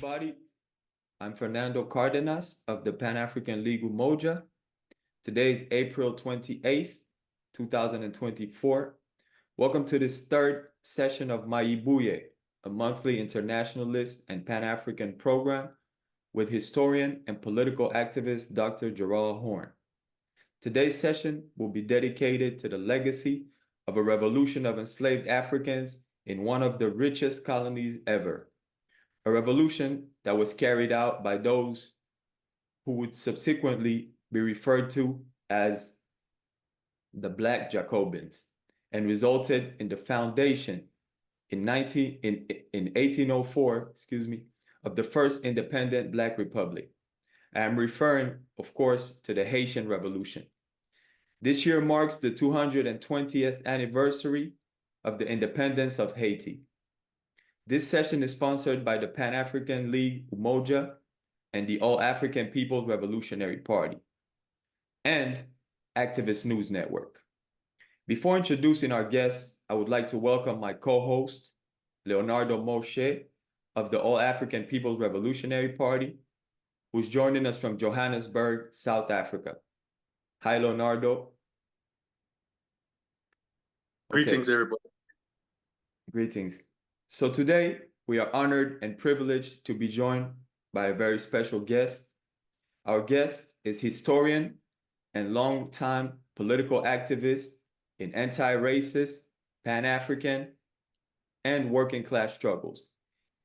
everybody. I'm Fernando Cardenas of the Pan-African League Umoja. Today is April 28th, 2024. Welcome to this third session of Mayibuye, a monthly internationalist and Pan-African program with historian and political activist Dr. Gerald Horne. Today's session will be dedicated to the legacy of a revolution of enslaved Africans in one of the richest colonies ever. A revolution that was carried out by those who would subsequently be referred to as the Black Jacobins and resulted in the foundation in 1804, of the first independent Black Republic. I am referring, of course, to the Haitian Revolution. This year marks the 220th anniversary of the independence of Haiti. This session is sponsored by the Pan-African League Umoja and the All-African People's Revolutionary Party and Activist News Network. Before introducing our guests, I would like to welcome my co-host, Leonardo Moshe of the All-African People's Revolutionary Party, who's joining us from Johannesburg, South Africa. Hi, Leonardo. Greetings, everybody. Greetings. So today, we are honored and privileged to be joined by a very special guest. Our guest is historian and longtime political activist in anti-racist, Pan-African, and working class struggles.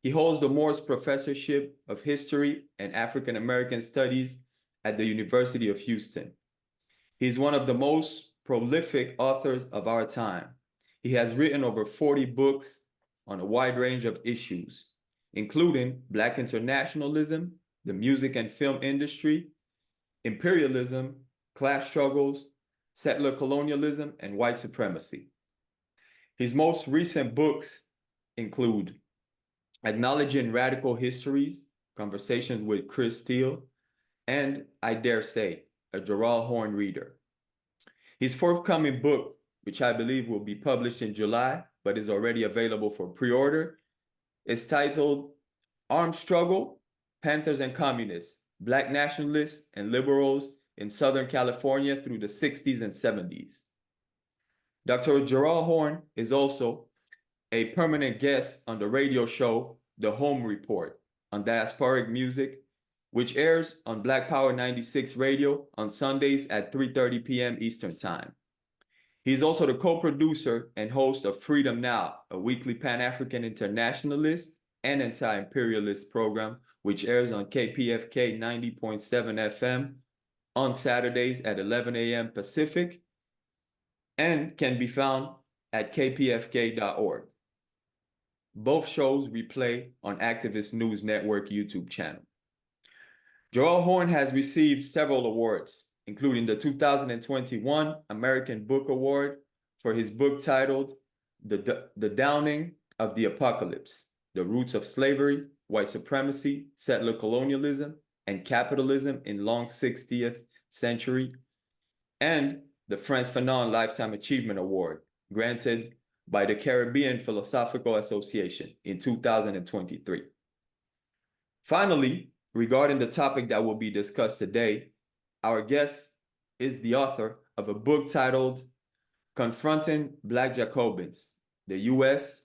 He holds the Morse Professorship of History and African American Studies at the University of Houston. He is one of the most prolific authors of our time. He has written over 40 books on a wide range of issues, including Black internationalism, the music and film industry, imperialism, class struggles, settler colonialism, and white supremacy. His most recent books include Acknowledging Radical Histories, Conversations with Chris Steele, and I Dare Say, a Gerald Horne reader. His forthcoming book, which I believe will be published in July, but is already available for pre-order, is titled Armed Struggle, Panthers and Communists, Black Nationalists and Liberals in Southern California through the 60s and 70s. Dr. Gerald Horne is also a permanent guest on the radio show, The Home Report, on diasporic music, which airs on Black Power 96 Radio on Sundays at 3:30 p.m. Eastern Time. He's also the co-producer and host of Freedom Now, a weekly Pan-African internationalist and anti-imperialist program, which airs on KPFK 90.7 FM on Saturdays at 11 a.m. Pacific and can be found at kpfk.org. Both shows replay on Activist News Network YouTube channel. Gerald Horne has received several awards, including the 2021 American Book Award for his book titled The Downing of the Apocalypse, The Roots of Slavery, White Supremacy, Settler Colonialism, and Capitalism in Long 60th Century, and the Frantz Fanon Lifetime Achievement Award, granted by the Caribbean Philosophical Association in 2023. Finally, regarding the topic that will be discussed today, our guest is the author of a book titled Confronting Black Jacobins, the U.S.,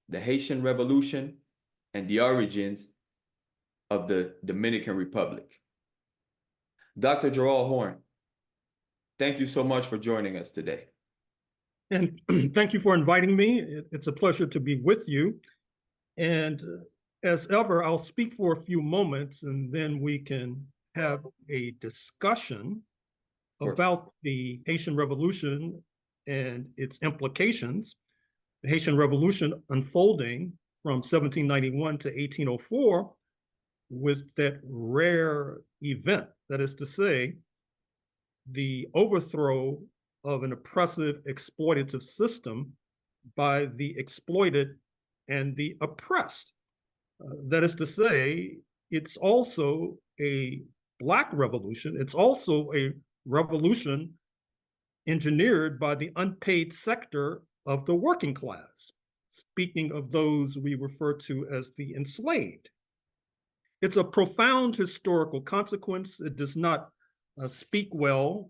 the Haitian Revolution, and the Origins of the Dominican Republic. Dr. Gerald Horne, thank you so much for joining us today. And thank you for inviting me. It's a pleasure to be with you. And as ever, I'll speak for a few moments and then we can have a discussion about the Haitian Revolution and its implications. The Haitian Revolution unfolding from 1791 to 1804 with that rare event, that is to say, the overthrow of an oppressive, exploitative system by the exploited and the oppressed. That is to say, it's also a Black revolution. It's also a revolution engineered by the unpaid sector of the working class, speaking of those we refer to as the enslaved. It's a profound historical consequence. It does not speak well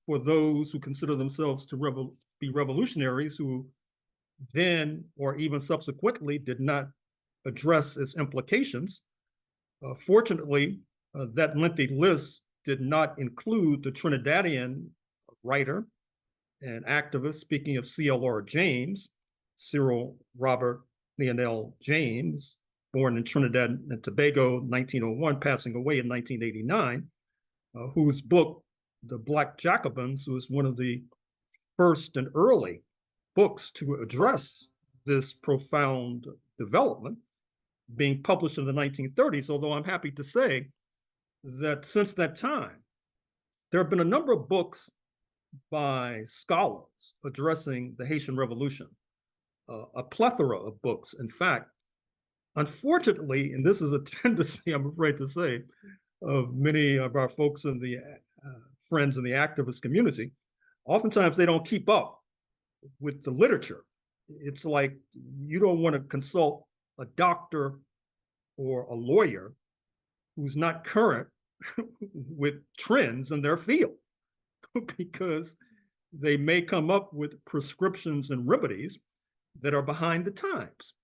for those who consider themselves to be revolutionaries, who then or even subsequently did not address its implications. Fortunately, that lengthy list did not include the Trinidadian writer and activist, speaking of CLR James, Cyril Robert Lionel James, born in Trinidad and Tobago, 1901, passing away in 1989, whose book, The Black Jacobins, was one of the first and early books to address this profound development, being published in the 1930s, although I'm happy to say that since that time, there have been a number of books by scholars addressing the Haitian Revolution, a plethora of books. In fact, unfortunately, and this is a tendency, I'm afraid to say, of many of our folks in the friends in the activist community, oftentimes they don't keep up with the literature. It's like you don't want to consult a doctor or a lawyer who's not current with trends in their field, because they may come up with prescriptions and remedies that are behind the times.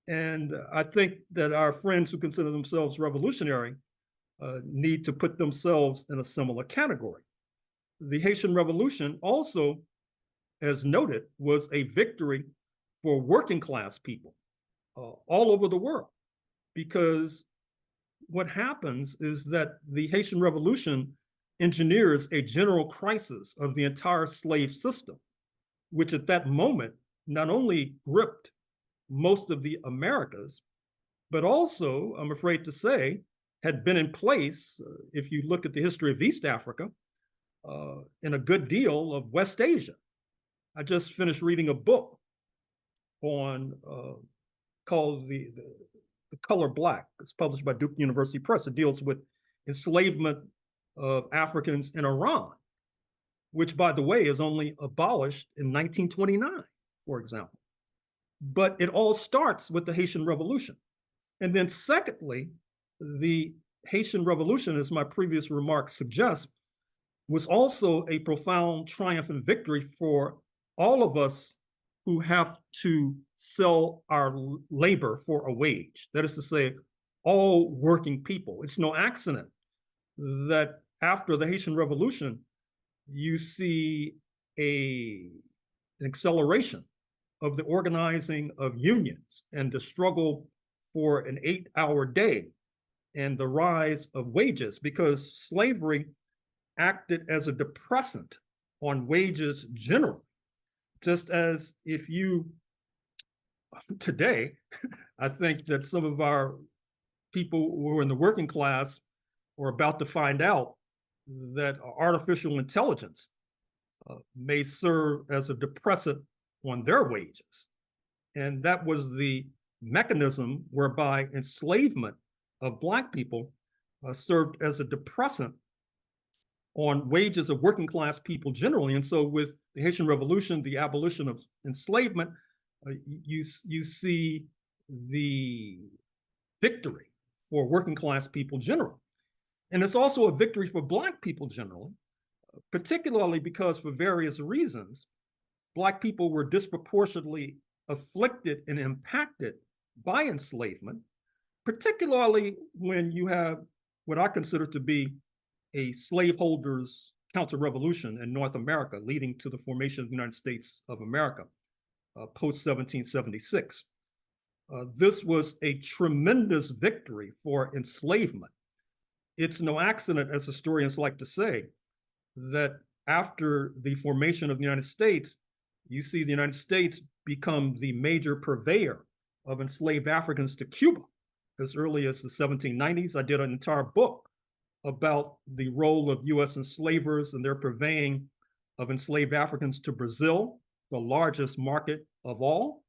And I think that our friends who consider themselves revolutionary need to put themselves in a similar category. The Haitian Revolution also, as noted, was a victory for working class people all over the world, because what happens is that the Haitian Revolution engineers a general crisis of the entire slave system, which at that moment not only gripped most of the Americas, but also, I'm afraid to say, had been in place, if you look at the history of East Africa, in a good deal of West Asia. I just finished reading a book on called the Color Black. It's published by Duke University Press. It deals with enslavement of Africans in Iran, which, by the way, is only abolished in 1929, for example. But it all starts with the Haitian Revolution. And then secondly, the Haitian Revolution, as my previous remarks suggest, was also a profound triumph and victory for all of us who have to sell our labor for a wage. That is to say, all working people. It's no accident that after the Haitian Revolution, you see an acceleration of the organizing of unions and the struggle for an 8-hour day and the rise of wages, because slavery acted as a depressant on wages generally. Just as if you, today, I think that some of our people who are in the working class are about to find out that artificial intelligence may serve as a depressant on their wages. And that was the mechanism whereby enslavement of Black people served as a depressant on wages of working class people generally. And so with the Haitian Revolution, the abolition of enslavement, you see the victory for working class people generally. And it's also a victory for Black people generally, particularly because for various reasons, Black people were disproportionately afflicted and impacted by enslavement, particularly when you have what I consider to be a slaveholders' counter-revolution in North America, leading to the formation of the United States of America, post-1776. This was a tremendous victory for enslavement. It's no accident, as historians like to say, that after the formation of the United States, you see the United States become the major purveyor of enslaved Africans to Cuba as early as the 1790s. I did an entire book about the role of U.S. enslavers and their purveying of enslaved Africans to Brazil, the largest market of all,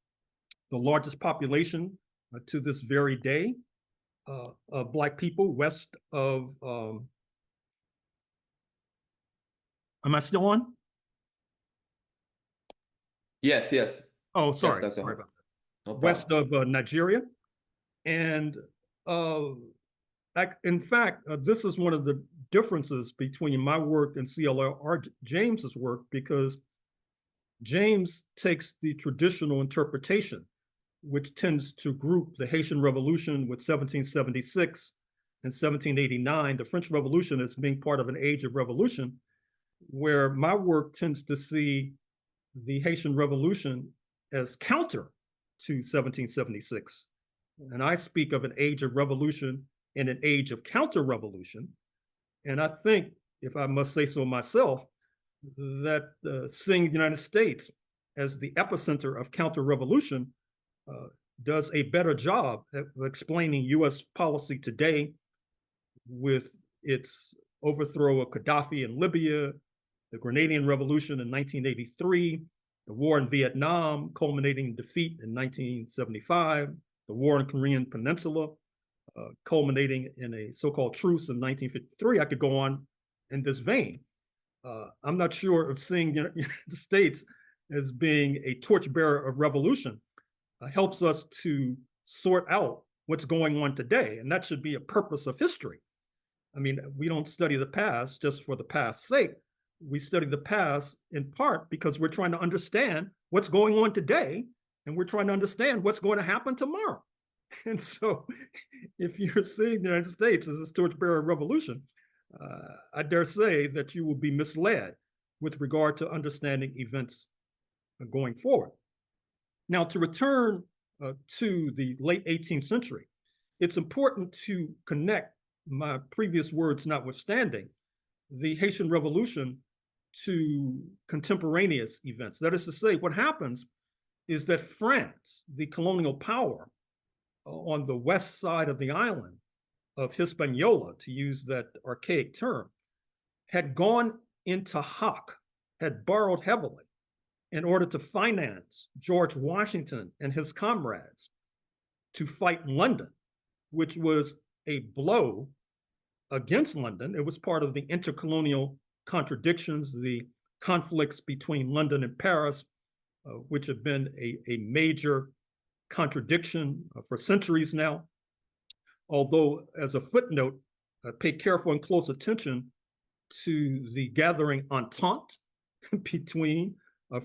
the largest population to this very day of Black people west of, am I still on? Yes, yes. Oh, sorry, Yes, sorry about that. No West problem. of Nigeria. And In fact, this is one of the differences between my work and C.L.R. James's work, because James takes the traditional interpretation, which tends to group the Haitian Revolution with 1776 and 1789, the French Revolution, as being part of an age of revolution, where my work tends to see the Haitian Revolution as counter to 1776. And I speak of an age of revolution and an age of counter-revolution. And I think, if I must say so myself, that seeing the United States as the epicenter of counter-revolution does a better job at explaining U.S. policy today, with its overthrow of Gaddafi in Libya, the Grenadian Revolution in 1983, the war in Vietnam culminating in defeat in 1975, the war in Korean Peninsula culminating in a so-called truce in 1953. I could go on in this vein. I'm not sure of seeing the United States as being a torchbearer of revolution helps us to sort out what's going on today, and that should be a purpose of history. I mean, we don't study the past just for the past's sake. We study the past in part because we're trying to understand what's going on today, and we're trying to understand what's going to happen tomorrow. And so if you're seeing the United States as a torchbearer of revolution, I dare say that you will be misled with regard to understanding events going forward. Now, to return to the late 18th century, it's important to connect, my previous words notwithstanding, the Haitian Revolution to contemporaneous events. That is to say, what happens is that France, the colonial power on the west side of the island of Hispaniola, to use that archaic term, had gone into hock, had borrowed heavily in order to finance George Washington and his comrades to fight London, which was a blow against London. It was part of the intercolonial contradictions, the conflicts between London and Paris, which have been a major contradiction for centuries now. Although, as a footnote, pay careful and close attention to the gathering entente between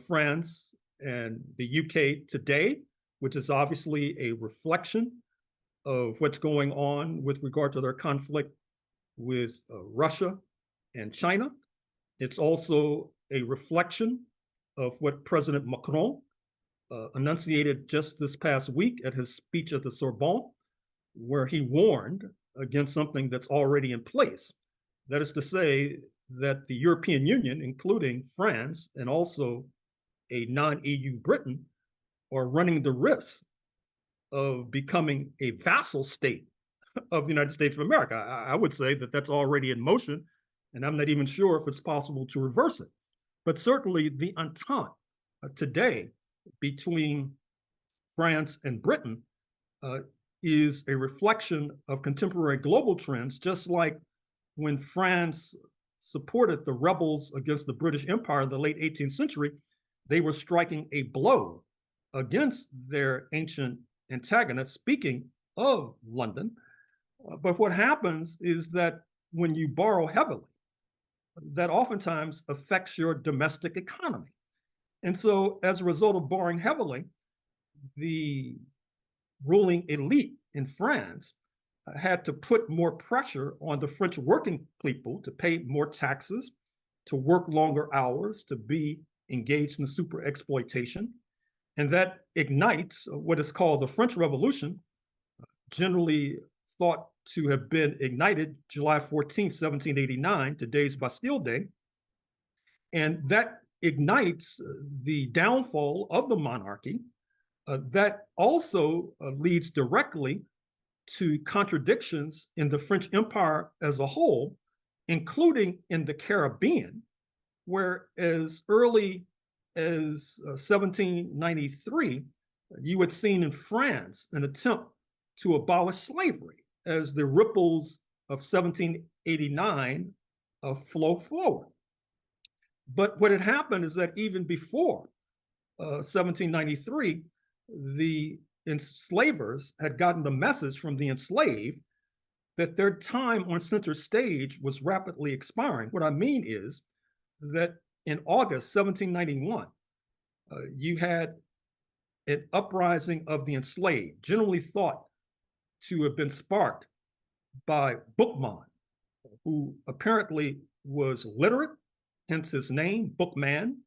France and the UK today, which is obviously a reflection of what's going on with regard to their conflict with Russia and China. It's also a reflection of what President Macron enunciated just this past week at his speech at the Sorbonne, where he warned against something that's already in place. That is to say that the European Union, including France and also a non-EU Britain, are running the risk of becoming a vassal state of the United States of America. I would say that that's already in motion, and I'm not even sure if it's possible to reverse it. But certainly the entente today between France and Britain is a reflection of contemporary global trends, just like when France supported the rebels against the British Empire in the late 18th century, they were striking a blow against their ancient antagonists, speaking of London. But what happens is that when you borrow heavily, that oftentimes affects your domestic economy. And so as a result of borrowing heavily, the ruling elite in France had to put more pressure on the French working people to pay more taxes, to work longer hours, to be engaged in super exploitation. And that ignites what is called the French Revolution, generally thought to have been ignited July 14th, 1789, today's Bastille Day. And that ignites the downfall of the monarchy. That also leads directly to contradictions in the French Empire as a whole, including in the Caribbean, where as early as 1793, you had seen in France an attempt to abolish slavery as the ripples of 1789 flow forward. But what had happened is that even before 1793, the enslavers had gotten the message from the enslaved that their time on center stage was rapidly expiring. What I mean is that in August 1791, you had an uprising of the enslaved, generally thought to have been sparked by Bookman, who apparently was literate, hence his name, Bookman,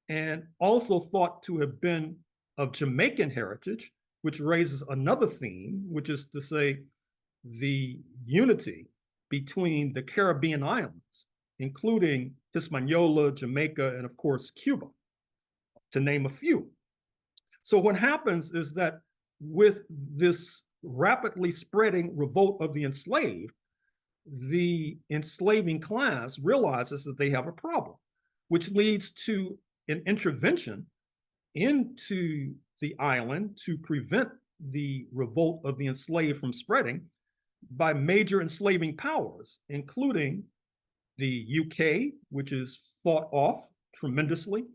and also thought to have been of Jamaican heritage, which raises another theme, which is to say the unity between the Caribbean islands, including Hispaniola, Jamaica, and of course, Cuba, to name a few. So what happens is that with this rapidly spreading revolt of the enslaved, the enslaving class realizes that they have a problem, which leads to an intervention into the island to prevent the revolt of the enslaved from spreading by major enslaving powers, including the UK, which is fought off tremendously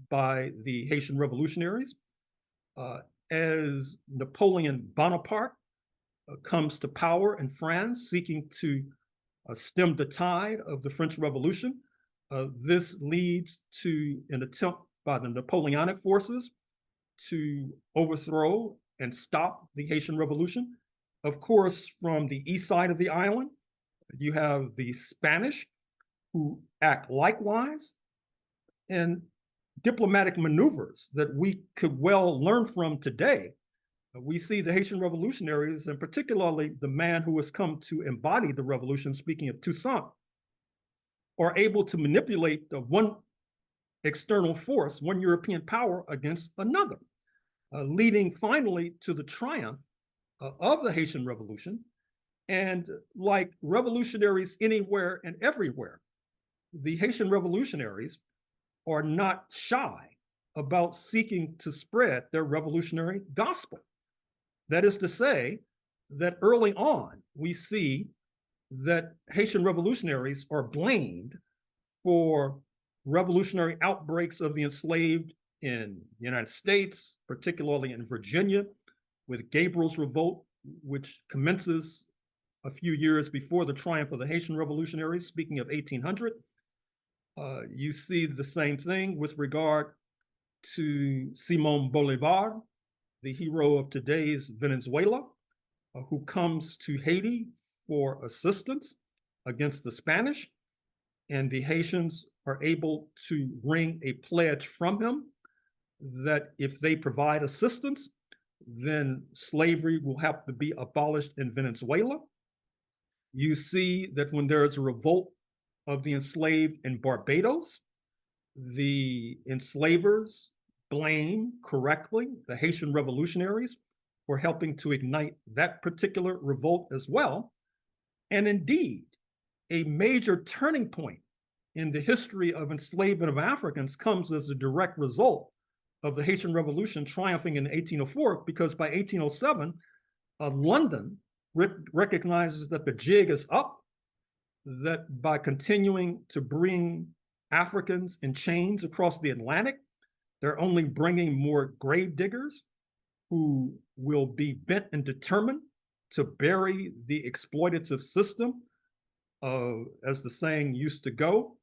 by the Haitian revolutionaries, as Napoleon Bonaparte comes to power in France, seeking to stem the tide of the French Revolution. This leads to an attempt by the Napoleonic forces to overthrow and stop the Haitian Revolution. Of course, from the east side of the island, you have the Spanish who act likewise, and diplomatic maneuvers that we could well learn from today. We see the Haitian revolutionaries, and particularly the man who has come to embody the revolution, speaking of Toussaint, are able to manipulate the one external force, one European power against another, leading finally to the triumph of the Haitian Revolution. And like revolutionaries anywhere and everywhere, the Haitian revolutionaries are not shy about seeking to spread their revolutionary gospel. That is to say, that early on, we see that Haitian revolutionaries are blamed for revolutionary outbreaks of the enslaved in the United States, particularly in Virginia, with Gabriel's Revolt, which commences a few years before the triumph of the Haitian revolutionaries, speaking of 1800. You see the same thing with regard to Simon Bolivar, the hero of today's Venezuela, who comes to Haiti for assistance against the Spanish, and the Haitians are able to wring a pledge from him that if they provide assistance, then slavery will have to be abolished in Venezuela. You see that when there is a revolt of the enslaved in Barbados, the enslavers blame correctly the Haitian revolutionaries for helping to ignite that particular revolt as well. And indeed, a major turning point in the history of enslavement of Africans comes as a direct result of the Haitian Revolution triumphing in 1804, because by 1807, London recognizes that the jig is up, that by continuing to bring Africans in chains across the Atlantic, they're only bringing more grave diggers who will be bent and determined to bury the exploitative system, as the saying used to go,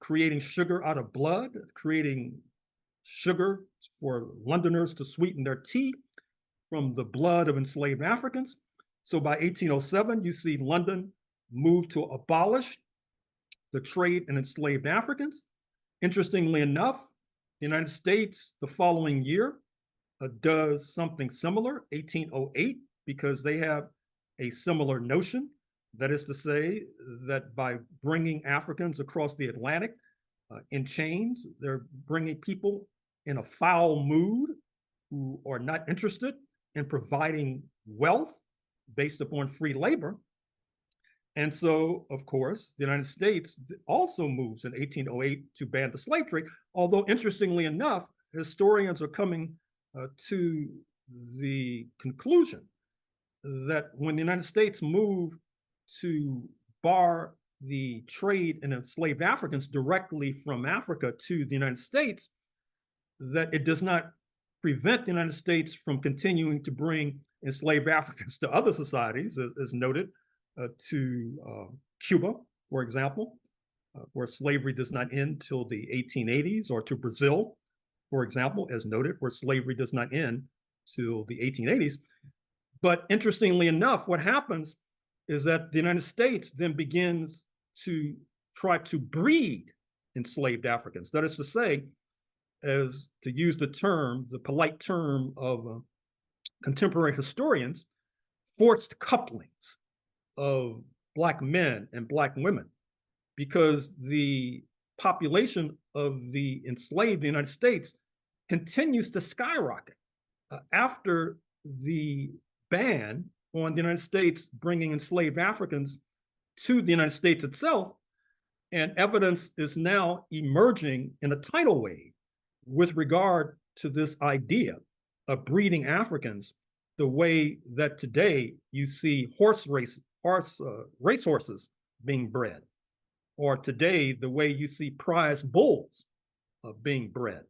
creating sugar out of blood, creating sugar for Londoners to sweeten their tea from the blood of enslaved Africans. So by 1807, you see London move to abolish the trade in enslaved Africans. Interestingly enough, the United States the following year does something similar, 1808, because they have a similar notion. That is to say that by bringing Africans across the Atlantic in chains, they're bringing people in a foul mood who are not interested in providing wealth based upon free labor. And so, of course, the United States also moves in 1808 to ban the slave trade, although interestingly enough, historians are coming to the conclusion that when the United States moved to bar the trade in enslaved Africans directly from Africa to the United States, that it does not prevent the United States from continuing to bring enslaved Africans to other societies, as noted, to Cuba, for example, where slavery does not end till the 1880s, or to Brazil, for example, as noted, where slavery does not end till the 1880s. But interestingly enough, what happens is that the United States then begins to try to breed enslaved Africans. That is to say, as to use the term, the polite term of contemporary historians, forced couplings of Black men and Black women, because the population of the enslaved in the United States continues to skyrocket. After the ban on the United States bringing enslaved Africans to the United States itself, and evidence is now emerging in a tidal wave with regard to this idea of breeding Africans the way that today you see racehorses being bred, or today the way you see prize bulls being bred.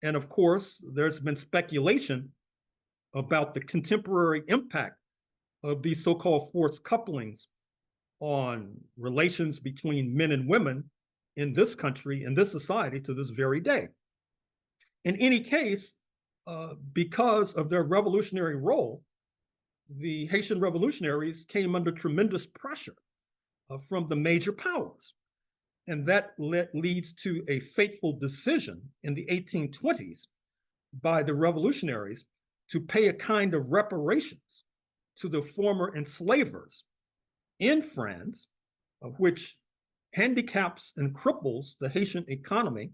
And of course, there's been speculation about the contemporary impact of these so-called forced couplings on relations between men and women in this country, in this society, to this very day. In any case, because of their revolutionary role, the Haitian revolutionaries came under tremendous pressure from the major powers. And that leads to a fateful decision in the 1820s by the revolutionaries to pay a kind of reparations to the former enslavers in France, which handicaps and cripples the Haitian economy,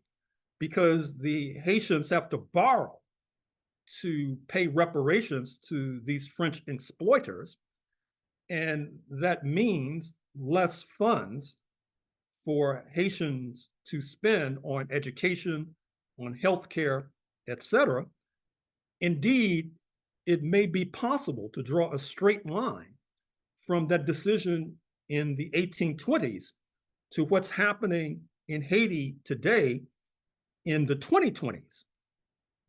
because the Haitians have to borrow to pay reparations to these French exploiters. And that means less funds for Haitians to spend on education, on healthcare, etc. Indeed, it may be possible to draw a straight line from that decision in the 1820s to what's happening in Haiti today in the 2020s,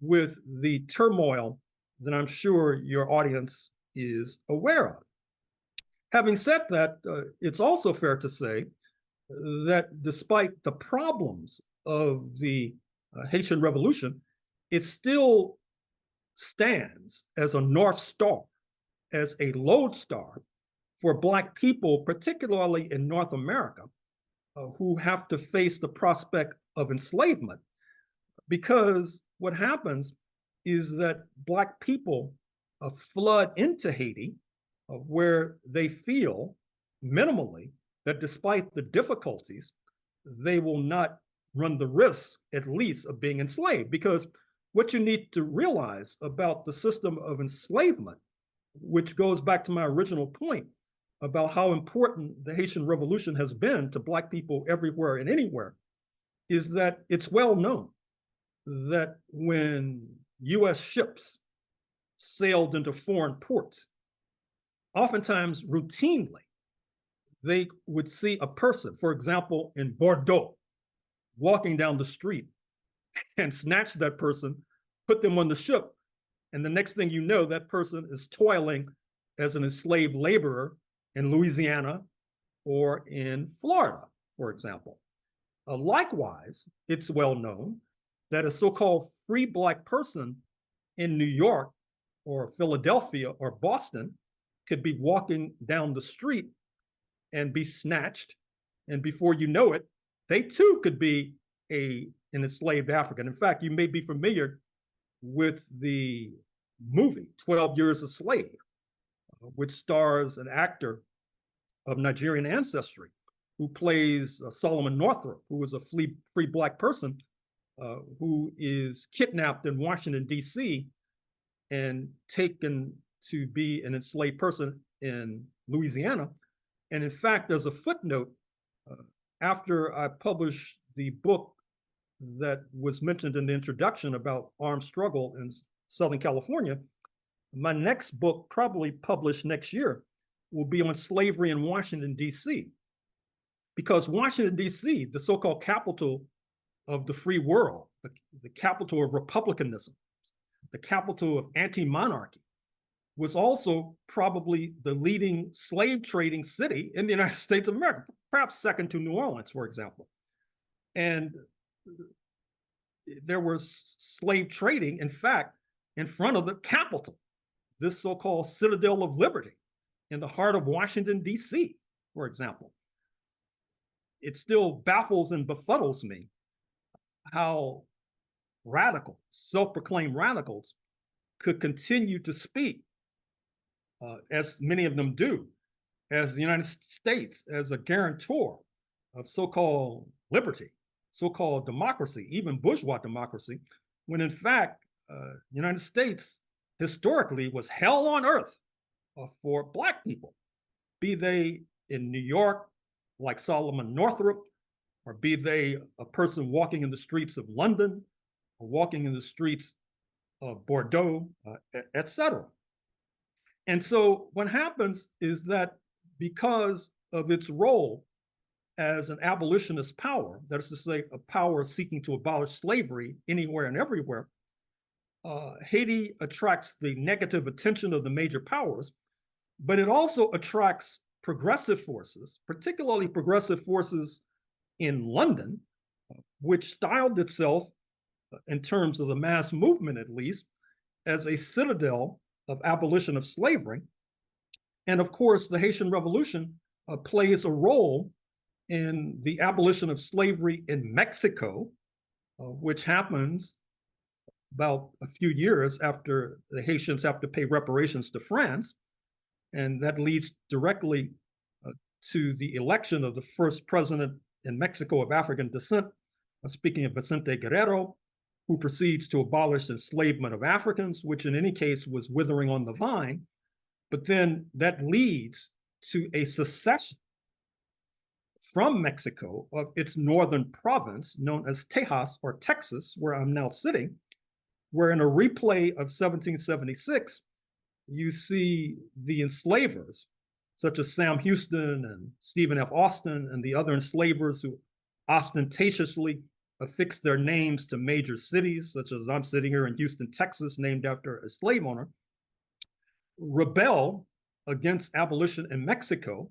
with the turmoil that I'm sure your audience is aware of. Having said that, it's also fair to say that despite the problems of the Haitian Revolution, it still stands as a North Star, as a lodestar for Black people, particularly in North America, who have to face the prospect of enslavement. Because what happens is that Black people flood into Haiti, where they feel minimally that despite the difficulties, they will not run the risk, at least, of being enslaved. Because what you need to realize about the system of enslavement, which goes back to my original point about how important the Haitian Revolution has been to Black people everywhere and anywhere, is that it's well known that when US ships sailed into foreign ports, oftentimes routinely, they would see a person, for example, in Bordeaux, walking down the street and snatch that person, put them on the ship, and the next thing you know, that person is toiling as an enslaved laborer in Louisiana or in Florida, for example. Likewise, it's well known that a so-called free Black person in New York or Philadelphia or Boston could be walking down the street and be snatched, and before you know it, they too could be an enslaved African. In fact, you may be familiar with the movie 12 Years a Slave, which stars an actor of Nigerian ancestry who plays Solomon Northup, who is a free Black person who is kidnapped in Washington, D.C. and taken to be an enslaved person in Louisiana. And in fact, as a footnote, after I published the book that was mentioned in the introduction about armed struggle in Southern California, my next book, probably published next year, will be on slavery in Washington, D.C. Because Washington, D.C., the so-called capital of the free world, the capital of republicanism, the capital of anti-monarchy, was also probably the leading slave trading city in the United States of America, perhaps second to New Orleans, for example. And there was slave trading, in fact, in front of the Capitol, this so-called Citadel of Liberty in the heart of Washington, D.C., for example. It still baffles and befuddles me how radical, self-proclaimed radicals could continue to speak, as many of them do, as the United States as a guarantor of so-called liberty, so-called democracy, even bourgeois democracy, when in fact, the United States historically was hell on earth for Black people, be they in New York, like Solomon Northup, or be they a person walking in the streets of London, or walking in the streets of Bordeaux, etc. And so what happens is that because of its role as an abolitionist power, that is to say, a power seeking to abolish slavery anywhere and everywhere, Haiti attracts the negative attention of the major powers, but it also attracts progressive forces, particularly progressive forces in London, which styled itself, in terms of the mass movement at least, as a citadel of abolition of slavery. And of course, the Haitian Revolution plays a role in the abolition of slavery in Mexico, which happens about a few years after the Haitians have to pay reparations to France. And that leads directly to the election of the first president in Mexico of African descent, speaking of Vicente Guerrero, who proceeds to abolish enslavement of Africans, which in any case was withering on the vine. But then that leads to a secession from Mexico of its northern province, known as Tejas or Texas, where I'm now sitting, where in a replay of 1776, you see the enslavers, such as Sam Houston and Stephen F. Austin and the other enslavers who ostentatiously affixed their names to major cities, such as I'm sitting here in Houston, Texas, named after a slave owner, rebel against abolition in Mexico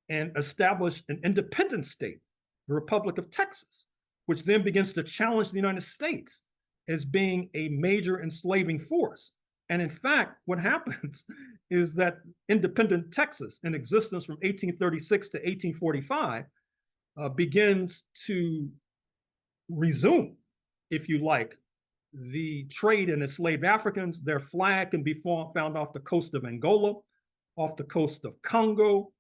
and establish an independent state, the Republic of Texas, which then begins to challenge the United States as being a major enslaving force. And in fact, what happens is that independent Texas, in existence from 1836 to 1845, begins to resume, if you like, the trade in enslaved Africans. Their flag can be found off the coast of Angola, off the coast of Congo,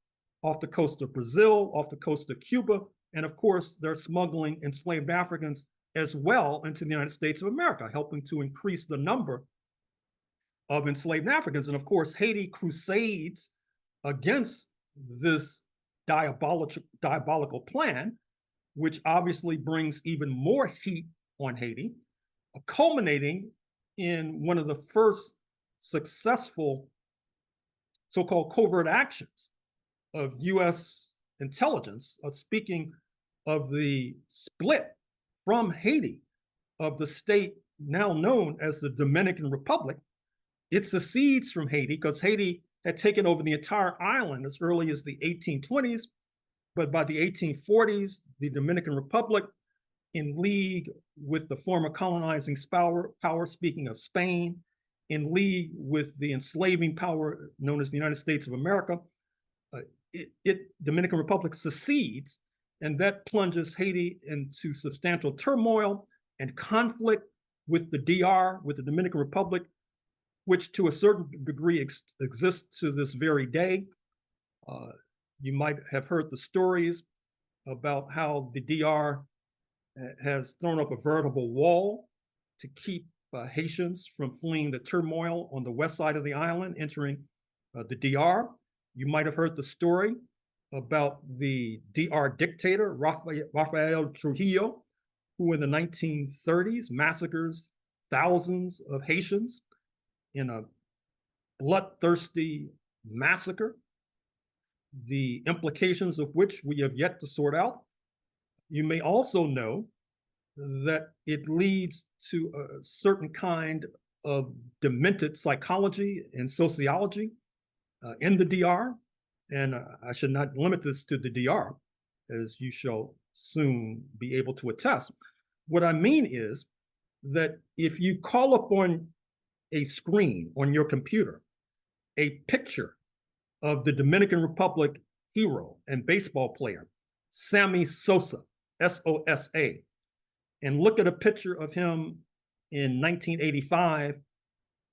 off the coast of Brazil, off the coast of Cuba, and of course, they're smuggling enslaved Africans as well into the United States of America, helping to increase the number of enslaved Africans. And of course, Haiti crusades against this diabolical plan, which obviously brings even more heat on Haiti, culminating in one of the first successful so-called covert actions of U.S. intelligence, speaking of the split from Haiti of the state now known as the Dominican Republic. It secedes from Haiti because Haiti had taken over the entire island as early as the 1820s, but by the 1840s, the Dominican Republic, in league with the former colonizing power, speaking of Spain, in league with the enslaving power known as the United States of America, Dominican Republic secedes, and that plunges Haiti into substantial turmoil and conflict with the DR, with the Dominican Republic, which to a certain degree exists to this very day. You might have heard the stories about how the DR has thrown up a veritable wall to keep Haitians from fleeing the turmoil on the west side of the island, entering the DR. You might have heard the story about the DR dictator, Rafael Trujillo, who in the 1930s massacres thousands of Haitians in a bloodthirsty massacre, the implications of which we have yet to sort out. You may also know that it leads to a certain kind of demented psychology and sociology in the DR. And I should not limit this to the DR, as you shall soon be able to attest. What I mean is that if you call up on a screen on your computer a picture of the Dominican Republic hero and baseball player, Sammy Sosa, S-O-S-A, and look at a picture of him in 1985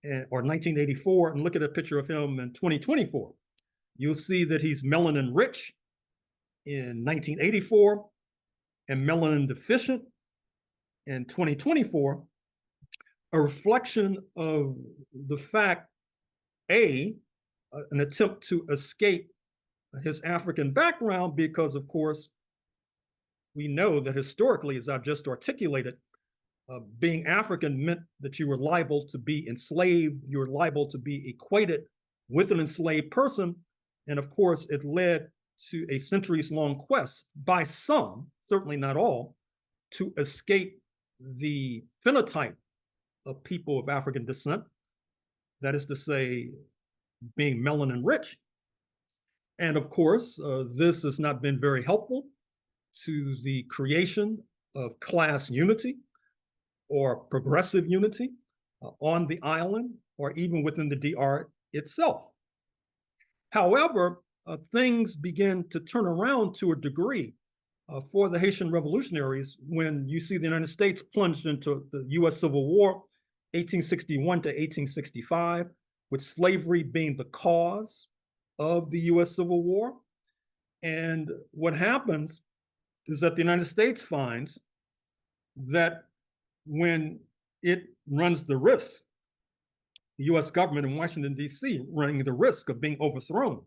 or 1984, and look at a picture of him in 2024, you'll see that he's melanin rich in 1984 and melanin deficient in 2024, a reflection of the fact, an attempt to escape his African background, because of course, we know that historically, as I've just articulated, being African meant that you were liable to be enslaved, you were liable to be equated with an enslaved person. And of course, it led to a centuries-long quest by some, certainly not all, to escape the phenotype of people of African descent, that is to say, being melanin rich. And of course, this has not been very helpful to the creation of class unity or progressive unity on the island or even within the DR itself. However, things begin to turn around to a degree for the Haitian revolutionaries when you see the United States plunged into the US Civil War, 1861 to 1865, with slavery being the cause of the US Civil War. And what happens is that the United States finds that when it runs the risk, the US government in Washington, D.C., running the risk of being overthrown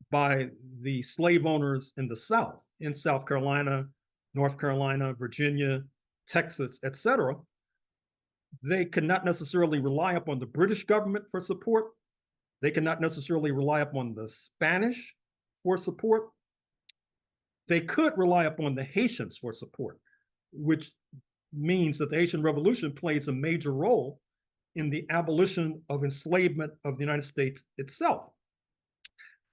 by the slave owners in the South, in South Carolina, North Carolina, Virginia, Texas, etc., they could not necessarily rely upon the British government for support. They cannot necessarily rely upon the Spanish for support. They could rely upon the Haitians for support, which means that the Haitian Revolution plays a major role in the abolition of enslavement of the United States itself.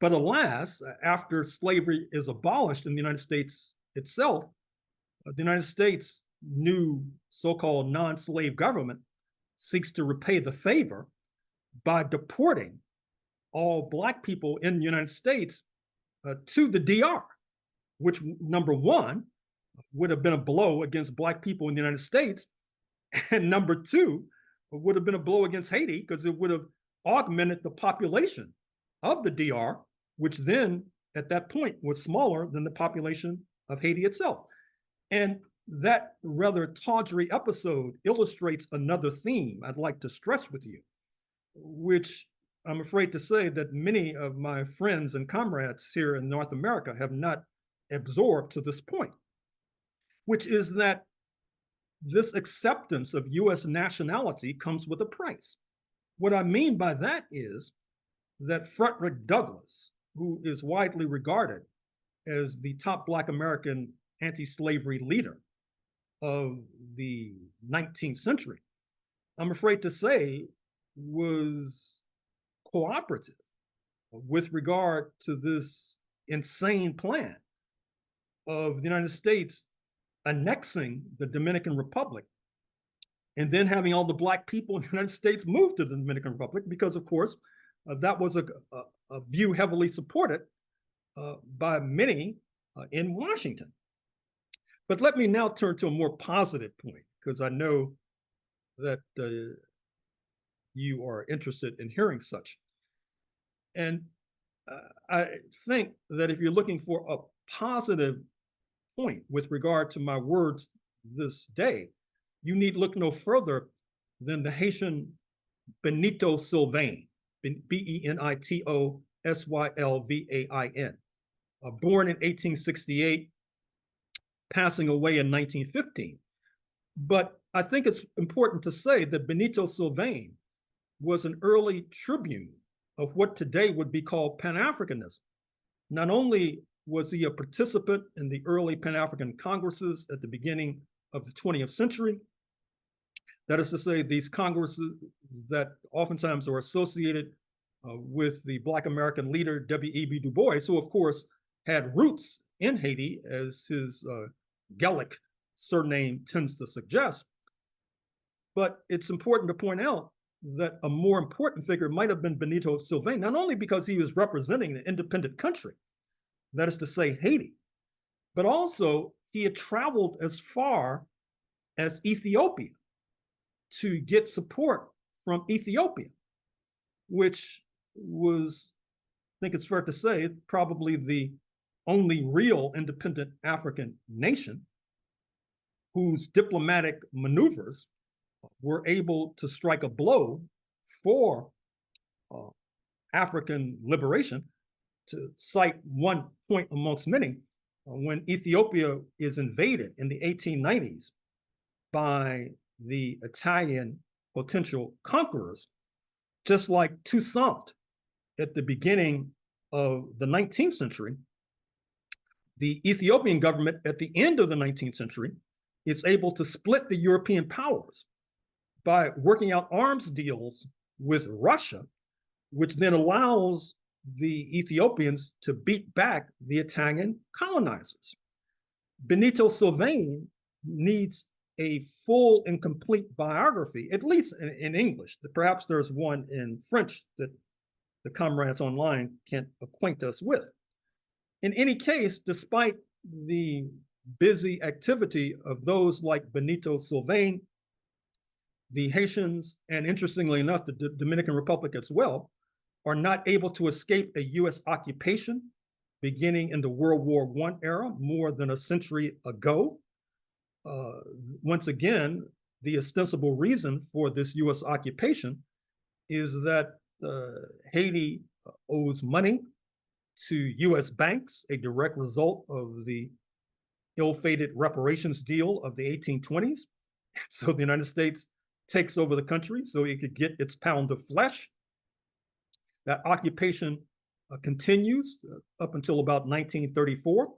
But alas, after slavery is abolished in the United States itself, the United States' new so-called non-slave government seeks to repay the favor by deporting all Black people in the United States to the DR, which, number one, would have been a blow against Black people in the United States, and number two, would have been a blow against Haiti because it would have augmented the population of the DR, which then, at that point, was smaller than the population of Haiti itself. And that rather tawdry episode illustrates another theme I'd like to stress with you, which I'm afraid to say that many of my friends and comrades here in North America have not absorbed to this point, which is that this acceptance of US nationality comes with a price. What I mean by that is that Frederick Douglass, who is widely regarded as the top Black American anti-slavery leader of the 19th century, I'm afraid to say, was cooperative with regard to this insane plan of the United States annexing the Dominican Republic and then having all the Black people in the United States move to the Dominican Republic, because of course, that was a view heavily supported by many in Washington. But let me now turn to a more positive point, because I know that you are interested in hearing such. And I think that if you're looking for a positive point with regard to my words this day, you need look no further than the Haitian Benito Sylvain, Benito-Sylvain, born in 1868, passing away in 1915. But I think it's important to say that Benito Sylvain was an early tribune of what today would be called Pan-Africanism. Not only was he a participant in the early Pan-African Congresses at the beginning of the 20th century, That is to say, these congresses that oftentimes are associated with the Black American leader, W.E.B. Du Bois, who, of course, had roots in Haiti, as his Gallic surname tends to suggest. But it's important to point out that a more important figure might have been Benito Sylvain, not only because he was representing an independent country, that is to say, Haiti, but also he had traveled as far as Ethiopia to get support from Ethiopia, which was, I think it's fair to say, probably the only real independent African nation whose diplomatic maneuvers were able to strike a blow for African liberation. To cite one point amongst many, when Ethiopia is invaded in the 1890s by the Italian potential conquerors, just like Toussaint at the beginning of the 19th century, the Ethiopian government at the end of the 19th century is able to split the European powers by working out arms deals with Russia, which then allows the Ethiopians to beat back the Italian colonizers. Benito Sylvain needs a full and complete biography, at least in English. Perhaps there's one in French that the comrades online can acquaint us with. In any case, despite the busy activity of those like Benito Sylvain, the Haitians, and interestingly enough, the Dominican Republic as well, are not able to escape a US occupation beginning in the World War I era more than a century ago. Once again, the ostensible reason for this US occupation is that Haiti owes money to US banks, a direct result of the ill-fated reparations deal of the 1820s. So the United States takes over the country so it could get its pound of flesh. That occupation continues up until about 1934.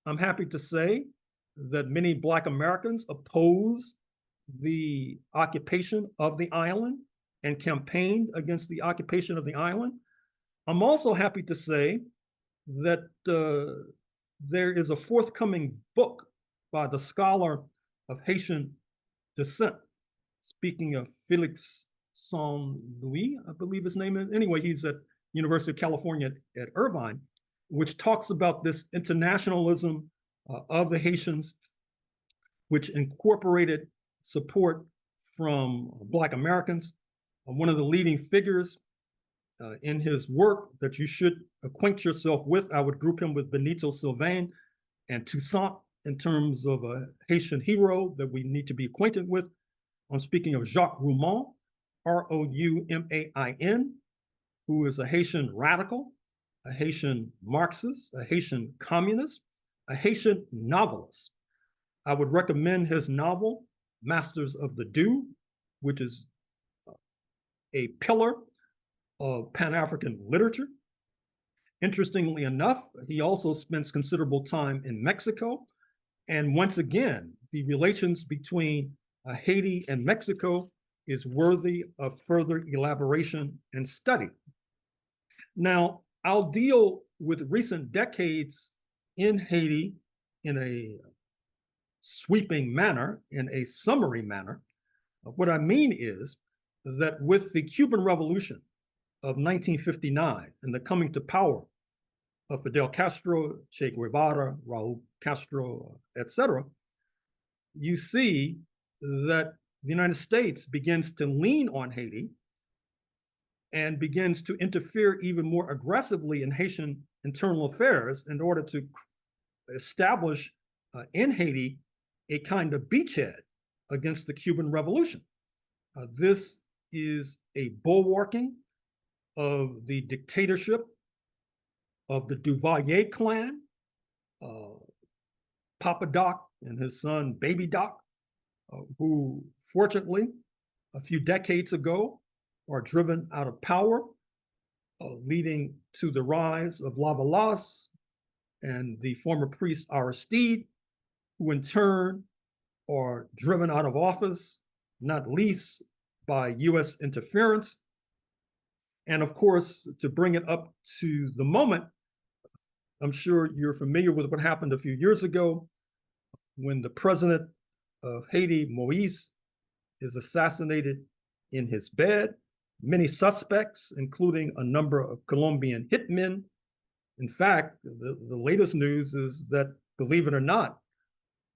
I'm happy to say that many Black Americans oppose the occupation of the island and campaigned against the occupation of the island. I'm also happy to say that there is a forthcoming book by the scholar of Haitian descent, speaking of Felix Saint-Louis, I believe his name is. Anyway, he's at University of California at Irvine, which talks about this internationalism of the Haitians, which incorporated support from Black Americans. One of the leading figures in his work that you should acquaint yourself with, I would group him with Benito Sylvain and Toussaint in terms of a Haitian hero that we need to be acquainted with. I'm speaking of Jacques Roumain, Roumain, who is a Haitian radical, a Haitian Marxist, a Haitian communist, a Haitian novelist. I would recommend his novel, Masters of the Dew, which is a pillar of Pan-African literature. Interestingly enough, he also spends considerable time in Mexico. And once again, the relations between Haiti and Mexico is worthy of further elaboration and study. Now, I'll deal with recent decades in Haiti in a sweeping manner, in a summary manner. What I mean is that with the Cuban Revolution of 1959 and the coming to power of Fidel Castro, Che Guevara, Raul Castro, etc., you see that the United States begins to lean on Haiti and begins to interfere even more aggressively in Haitian internal affairs in order to establish in Haiti a kind of beachhead against the Cuban Revolution. This is a bulwarking of the dictatorship of the Duvalier clan, Papa Doc and his son Baby Doc, who fortunately a few decades ago are driven out of power, leading to the rise of Lavalas and the former priest Aristide, who in turn are driven out of office not least by US interference. And of course, to bring it up to the moment, I'm sure you're familiar with what happened a few years ago when the president of Haiti, Moise, is assassinated in his bed. Many suspects, including a number of Colombian hitmen. In fact, the latest news is that, believe it or not,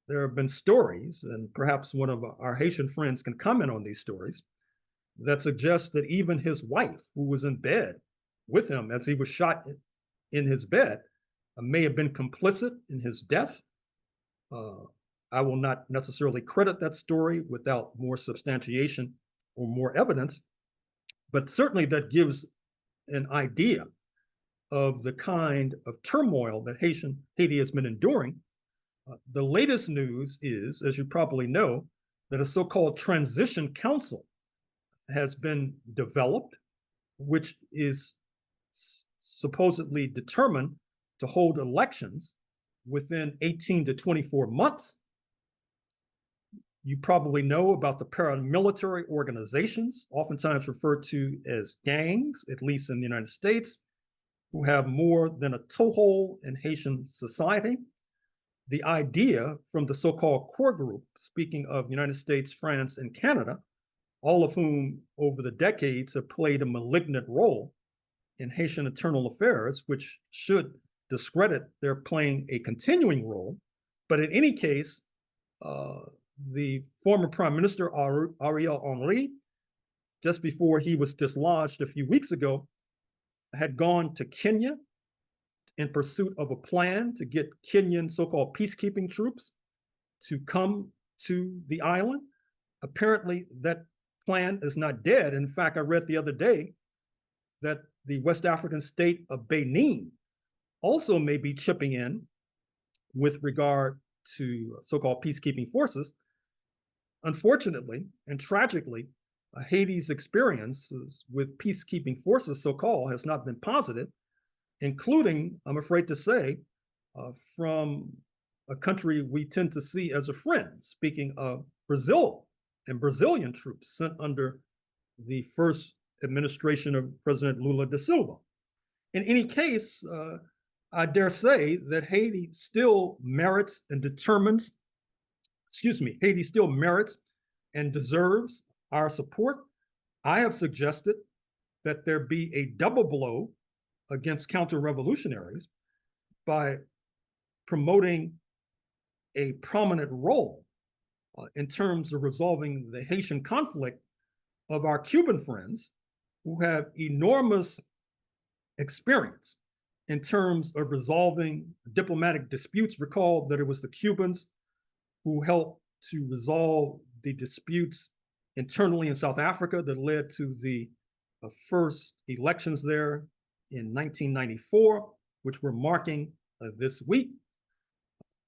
there have been stories, and perhaps one of our Haitian friends can comment on these stories, that suggest that even his wife, who was in bed with him as he was shot in his bed, may have been complicit in his death. I will not necessarily credit that story without more substantiation or more evidence, but certainly that gives an idea of the kind of turmoil that Haiti has been enduring. The latest news is, as you probably know, that a so-called transition council has been developed, which is supposedly determined to hold elections within 18 to 24 months. You probably know about the paramilitary organizations, oftentimes referred to as gangs, at least in the United States, who have more than a toehold in Haitian society. The idea from the so-called core group, speaking of United States, France, and Canada, all of whom over the decades have played a malignant role in Haitian internal affairs, which should discredit their playing a continuing role. But in any case, the former Prime Minister Ariel Henry, just before he was dislodged a few weeks ago, had gone to Kenya in pursuit of a plan to get Kenyan so-called peacekeeping troops to come to the island. Apparently, that plan is not dead. In fact, I read the other day that the West African state of Benin also may be chipping in with regard to so-called peacekeeping forces. Unfortunately and tragically, Haiti's experiences with peacekeeping forces, so-called, has not been positive, including, I'm afraid to say, from a country we tend to see as a friend, speaking of Brazil and Brazilian troops sent under the first administration of President Lula da Silva. In any case, I dare say that Haiti still merits and Haiti still merits and deserves our support. I have suggested that there be a double blow against counter-revolutionaries by promoting a prominent role in terms of resolving the Haitian conflict of our Cuban friends who have enormous experience in terms of resolving diplomatic disputes. Recall that it was the Cubans who helped to resolve the disputes internally in South Africa that led to the first elections there in 1994, which we're marking this week.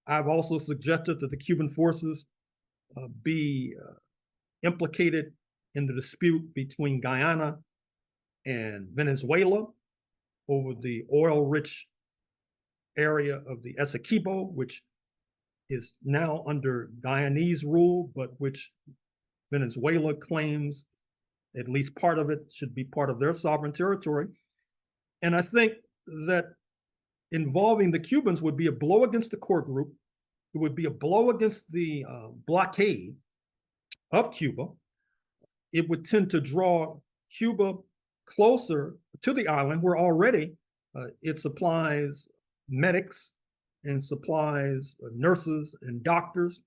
I've also suggested that the Cuban forces be implicated in the dispute between Guyana and Venezuela over the oil-rich area of the Essequibo, which is now under Guyanese rule, but which Venezuela claims at least part of it should be part of their sovereign territory. And I think that involving the Cubans would be a blow against the core group. It would be a blow against the blockade of Cuba. It would tend to draw Cuba closer to the island, where already it supplies medics and supplies nurses and doctors.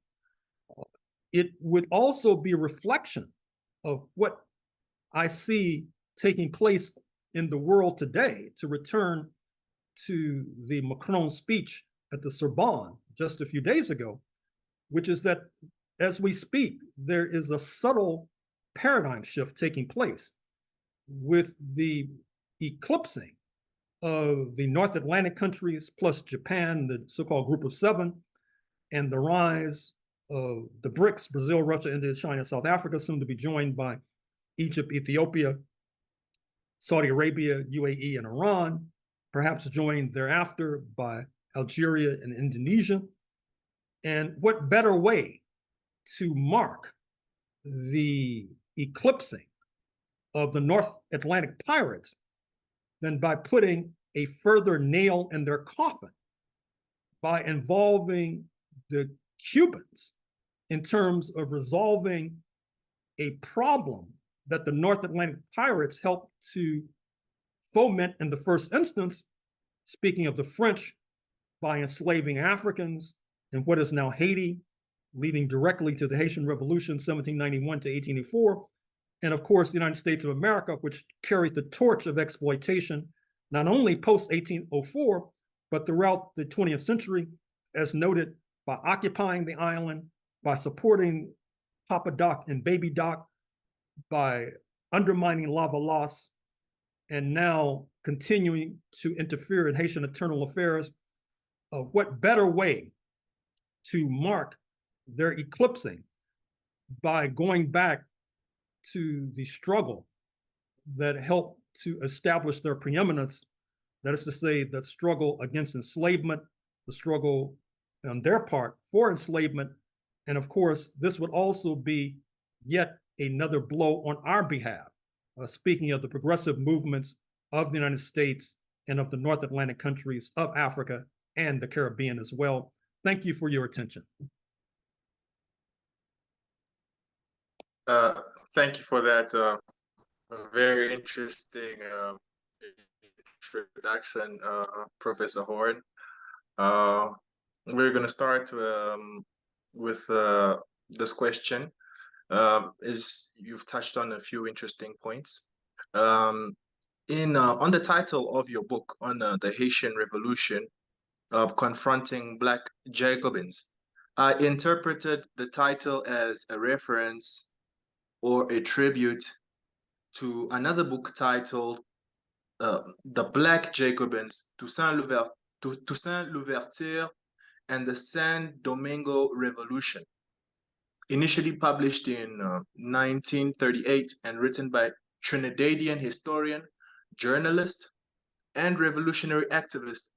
It would also be a reflection of what I see taking place in the world today, to return to the Macron speech at the Sorbonne just a few days ago, which is that as we speak, there is a subtle paradigm shift taking place with the eclipsing of the North Atlantic countries plus Japan, the so-called Group of Seven, and the rise of the BRICS, Brazil, Russia, India, China, South Africa, soon to be joined by Egypt, Ethiopia, Saudi Arabia, UAE, and Iran, perhaps joined thereafter by Algeria and Indonesia. And what better way to mark the eclipsing of the North Atlantic pirates than by putting a further nail in their coffin by involving the Cubans in terms of resolving a problem that the North Atlantic pirates helped to foment in the first instance, speaking of the French, by enslaving Africans in what is now Haiti, leading directly to the Haitian Revolution, 1791 to 1884, and of course, the United States of America, which carried the torch of exploitation, not only post-1804, but throughout the 20th century, as noted, by occupying the island, by supporting Papa Doc and Baby Doc, by undermining Lavalas, and now continuing to interfere in Haitian internal affairs. What better way to mark their eclipsing by going back to the struggle that helped to establish their preeminence, that is to say, the struggle against enslavement, the struggle on their part for enslavement, and of course, this would also be yet another blow on our behalf, speaking of the progressive movements of the United States and of the North Atlantic countries of Africa and the Caribbean as well. Thank you for your attention. Thank you for that very interesting introduction, Professor Horne. We're going to start with this question. Is you've touched on a few interesting points. On the title of your book on the Haitian Revolution, confronting Black Jacobins, I interpreted the title as a reference or a tribute to another book titled The Black Jacobins, Toussaint Louverture and the San Domingo Revolution, initially published in 1938 and written by Trinidadian historian, journalist, and revolutionary activist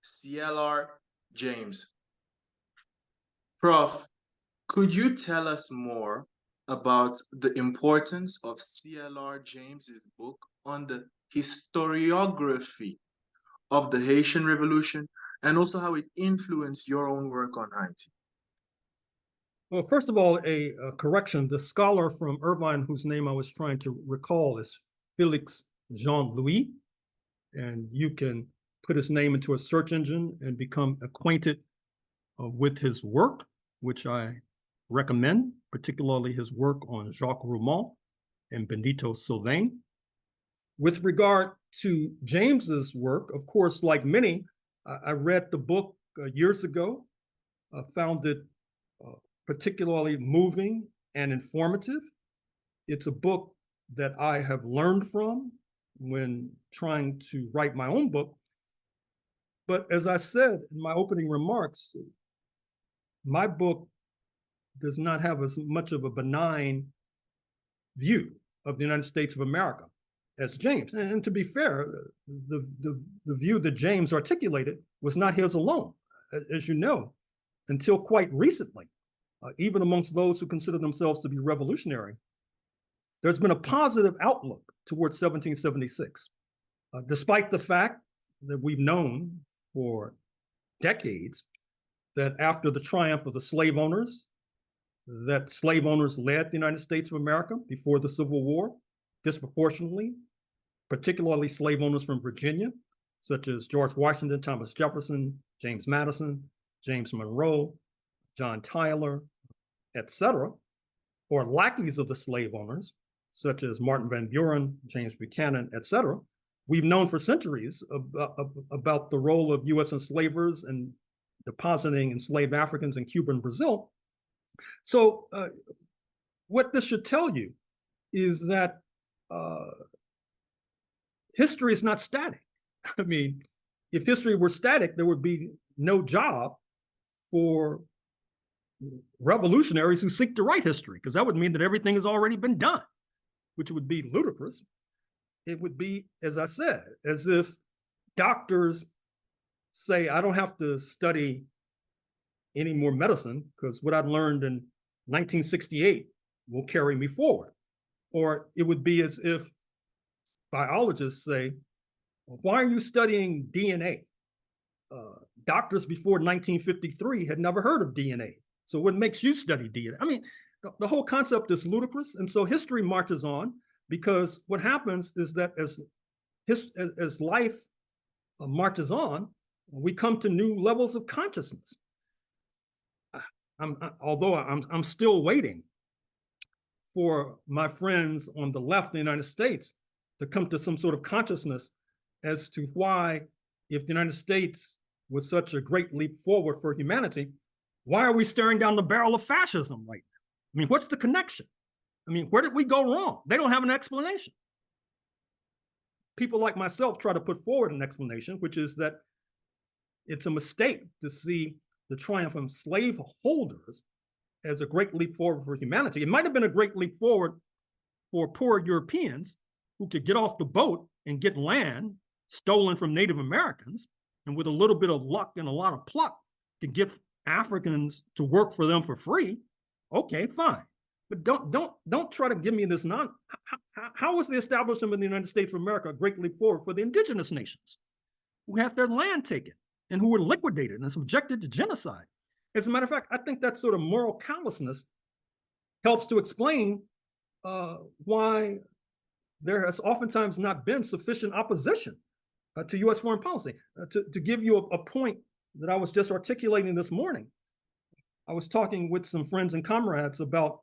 C.L.R. James. Prof, could you tell us more about the importance of C.L.R. James's book on the historiography of the Haitian Revolution and also how it influenced your own work on Haiti? Well, first of all, a correction. The scholar from Irvine, whose name I was trying to recall, is Felix Jean-Louis, and you can put his name into a search engine and become acquainted with his work, which I recommend, particularly his work on Jacques Roumault and Benito Sylvain. With regard to James's work, of course, like many, I read the book years ago, found it particularly moving and informative. It's a book that I have learned from when trying to write my own book. But as I said in my opening remarks, my book does not have as much of a benign view of the United States of America as James. And to be fair, the view that James articulated was not his alone. As you know, until quite recently, even amongst those who consider themselves to be revolutionary, there's been a positive outlook towards 1776, despite the fact that we've known for decades that after the triumph of the slave owners, that slave owners led the United States of America before the Civil War, disproportionately, particularly slave owners from Virginia, such as George Washington, Thomas Jefferson, James Madison, James Monroe, John Tyler, etc., or lackeys of the slave owners, such as Martin Van Buren, James Buchanan, etc. We've known for centuries about the role of U.S. enslavers in depositing enslaved Africans in Cuba and Brazil. So what this should tell you is that history is not static. I mean, if history were static, there would be no job for revolutionaries who seek to write history, because that would mean that everything has already been done, which would be ludicrous. It would be, as I said, as if doctors say, I don't have to study any more medicine because what I learned in 1968 will carry me forward. Or it would be as if biologists say, why are you studying DNA? Doctors before 1953 had never heard of DNA. So what makes you study DNA? I mean, the whole concept is ludicrous. And so history marches on, because what happens is that as life marches on, we come to new levels of consciousness. Although I'm still waiting for my friends on the left in the United States to come to some sort of consciousness as to why, if the United States was such a great leap forward for humanity, why are we staring down the barrel of fascism right now? I mean, what's the connection? I mean, where did we go wrong? They don't have an explanation. People like myself try to put forward an explanation, which is that it's a mistake to see the triumph of slaveholders as a great leap forward for humanity. It might have been a great leap forward for poor Europeans who could get off the boat and get land stolen from Native Americans, and with a little bit of luck and a lot of pluck, could get Africans to work for them for free. Okay, fine. But don't try to give me this how was the establishment of the United States of America a great leap forward for the indigenous nations who had their land taken and who were liquidated and subjected to genocide? As a matter of fact, I think that sort of moral callousness helps to explain why there has oftentimes not been sufficient opposition to U.S. foreign policy. To give you a point that I was just articulating this morning, I was talking with some friends and comrades about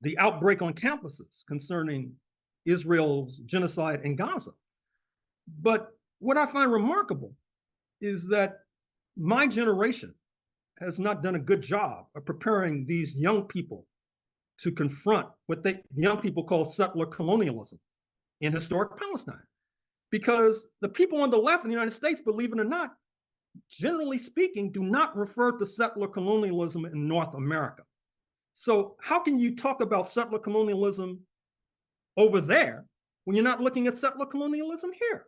the outbreak on campuses concerning Israel's genocide in Gaza. But what I find remarkable is that my generation has not done a good job of preparing these young people to confront what young people call settler colonialism in historic Palestine. Because the people on the left in the United States, believe it or not, generally speaking, do not refer to settler colonialism in North America. So how can you talk about settler colonialism over there when you're not looking at settler colonialism here?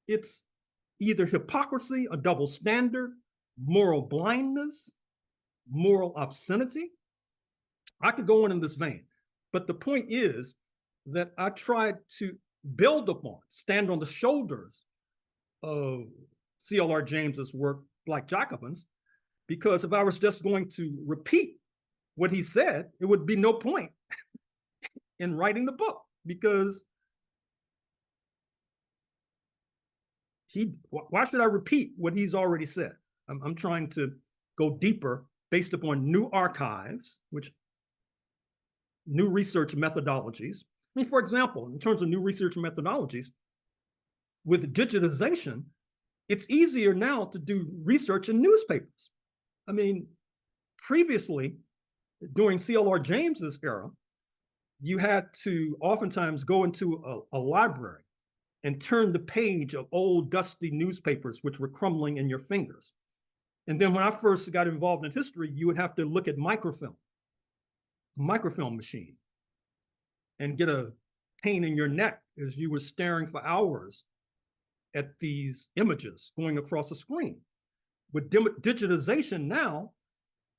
It's either hypocrisy, a double standard, moral blindness, moral obscenity. I could go on in this vein, but the point is that I tried to build upon, stand on the shoulders of C.L.R. James's work, Black Jacobins, because if I was just going to repeat what he said, it would be no point in writing the book, because why should I repeat what he's already said? I'm trying to go deeper based upon new archives, new research methodologies. I mean, for example, in terms of new research methodologies, with digitization, it's easier now to do research in newspapers. I mean, previously, during C.L.R. James's era, you had to oftentimes go into a library and turn the page of old dusty newspapers which were crumbling in your fingers. And then when I first got involved in history, you would have to look at microfilm machine, and get a pain in your neck as you were staring for hours at these images going across the screen. With digitization now,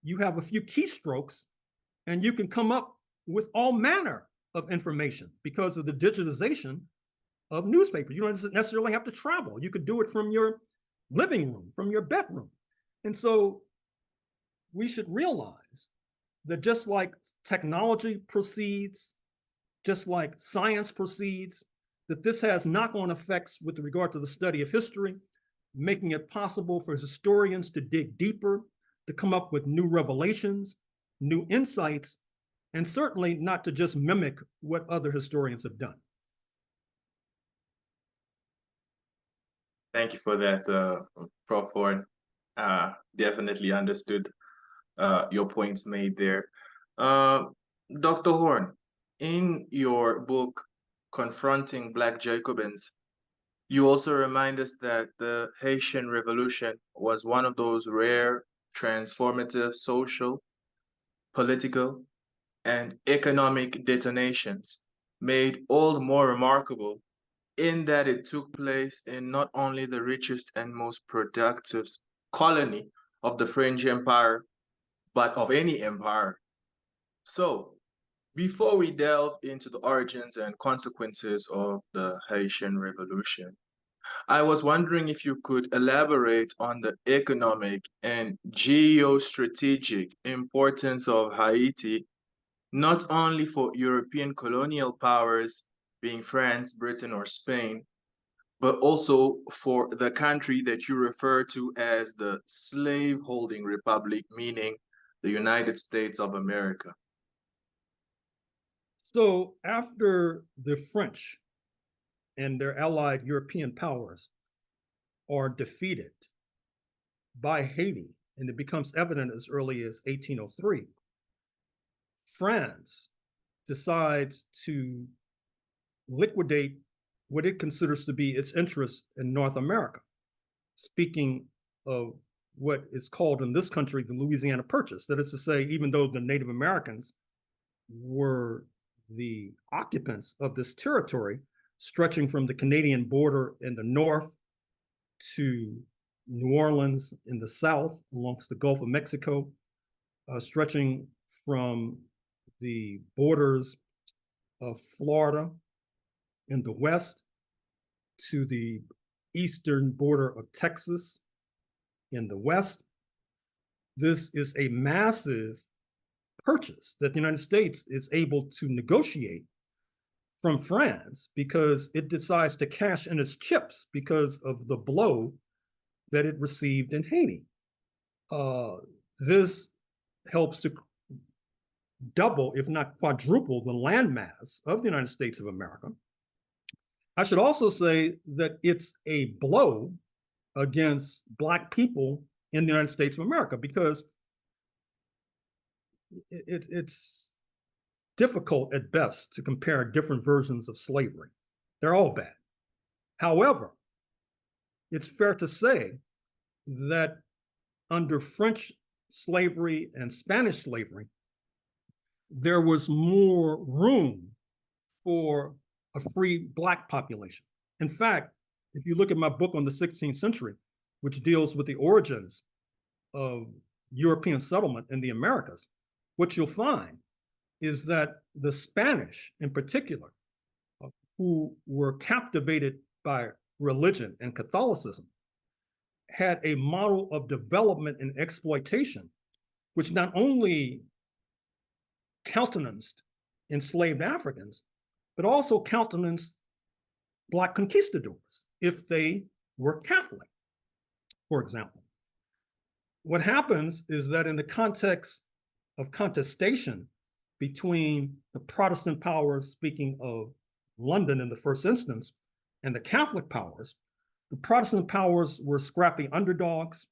you have a few keystrokes and you can come up with all manner of information because of the digitization of newspapers. You don't necessarily have to travel. You could do it from your living room, from your bedroom. And so we should realize that just like technology proceeds, just like science proceeds, that this has knock-on effects with regard to the study of history, making it possible for historians to dig deeper, to come up with new revelations, new insights, and certainly not to just mimic what other historians have done. Thank you for that, Prof. Horne. Definitely understood your points made there. Dr. Horne, in your book, Confronting Black Jacobins, you also remind us that the Haitian Revolution was one of those rare, transformative social, political, and economic detonations, made all the more remarkable in that it took place in not only the richest and most productive colony of the French Empire, but of any empire. So, Before we delve into the origins and consequences of the Haitian Revolution, I was wondering if you could elaborate on the economic and geostrategic importance of Haiti, not only for European colonial powers, being France, Britain, or Spain, but also for the country that you refer to as the slave-holding republic, meaning the United States of America. So after the French and their allied European powers are defeated by Haiti, and it becomes evident as early as 1803, France decides to liquidate what it considers to be its interest in North America. Speaking of what is called in this country the Louisiana Purchase, that is to say, even though the Native Americans were the occupants of this territory, stretching from the Canadian border in the north to New Orleans in the south, alongst the Gulf of Mexico, stretching from the borders of Florida in the west to the eastern border of Texas in the west. This is a massive purchase that the United States is able to negotiate from France because it decides to cash in its chips because of the blow that it received in Haiti. This helps to double, if not quadruple, the landmass of the United States of America. I should also say that it's a blow against Black people in the United States of America because it's difficult at best to compare different versions of slavery. They're all bad. However, it's fair to say that under French slavery and Spanish slavery, there was more room for a free Black population. In fact, if you look at my book on the 16th century, which deals with the origins of European settlement in the Americas, what you'll find is that the Spanish in particular, who were captivated by religion and Catholicism, had a model of development and exploitation, which not only countenanced enslaved Africans, but also countenanced Black conquistadors if they were Catholic, for example. What happens is that in the context of contestation between the Protestant powers, speaking of London in the first instance, and the Catholic powers, the Protestant powers were scrappy underdogs.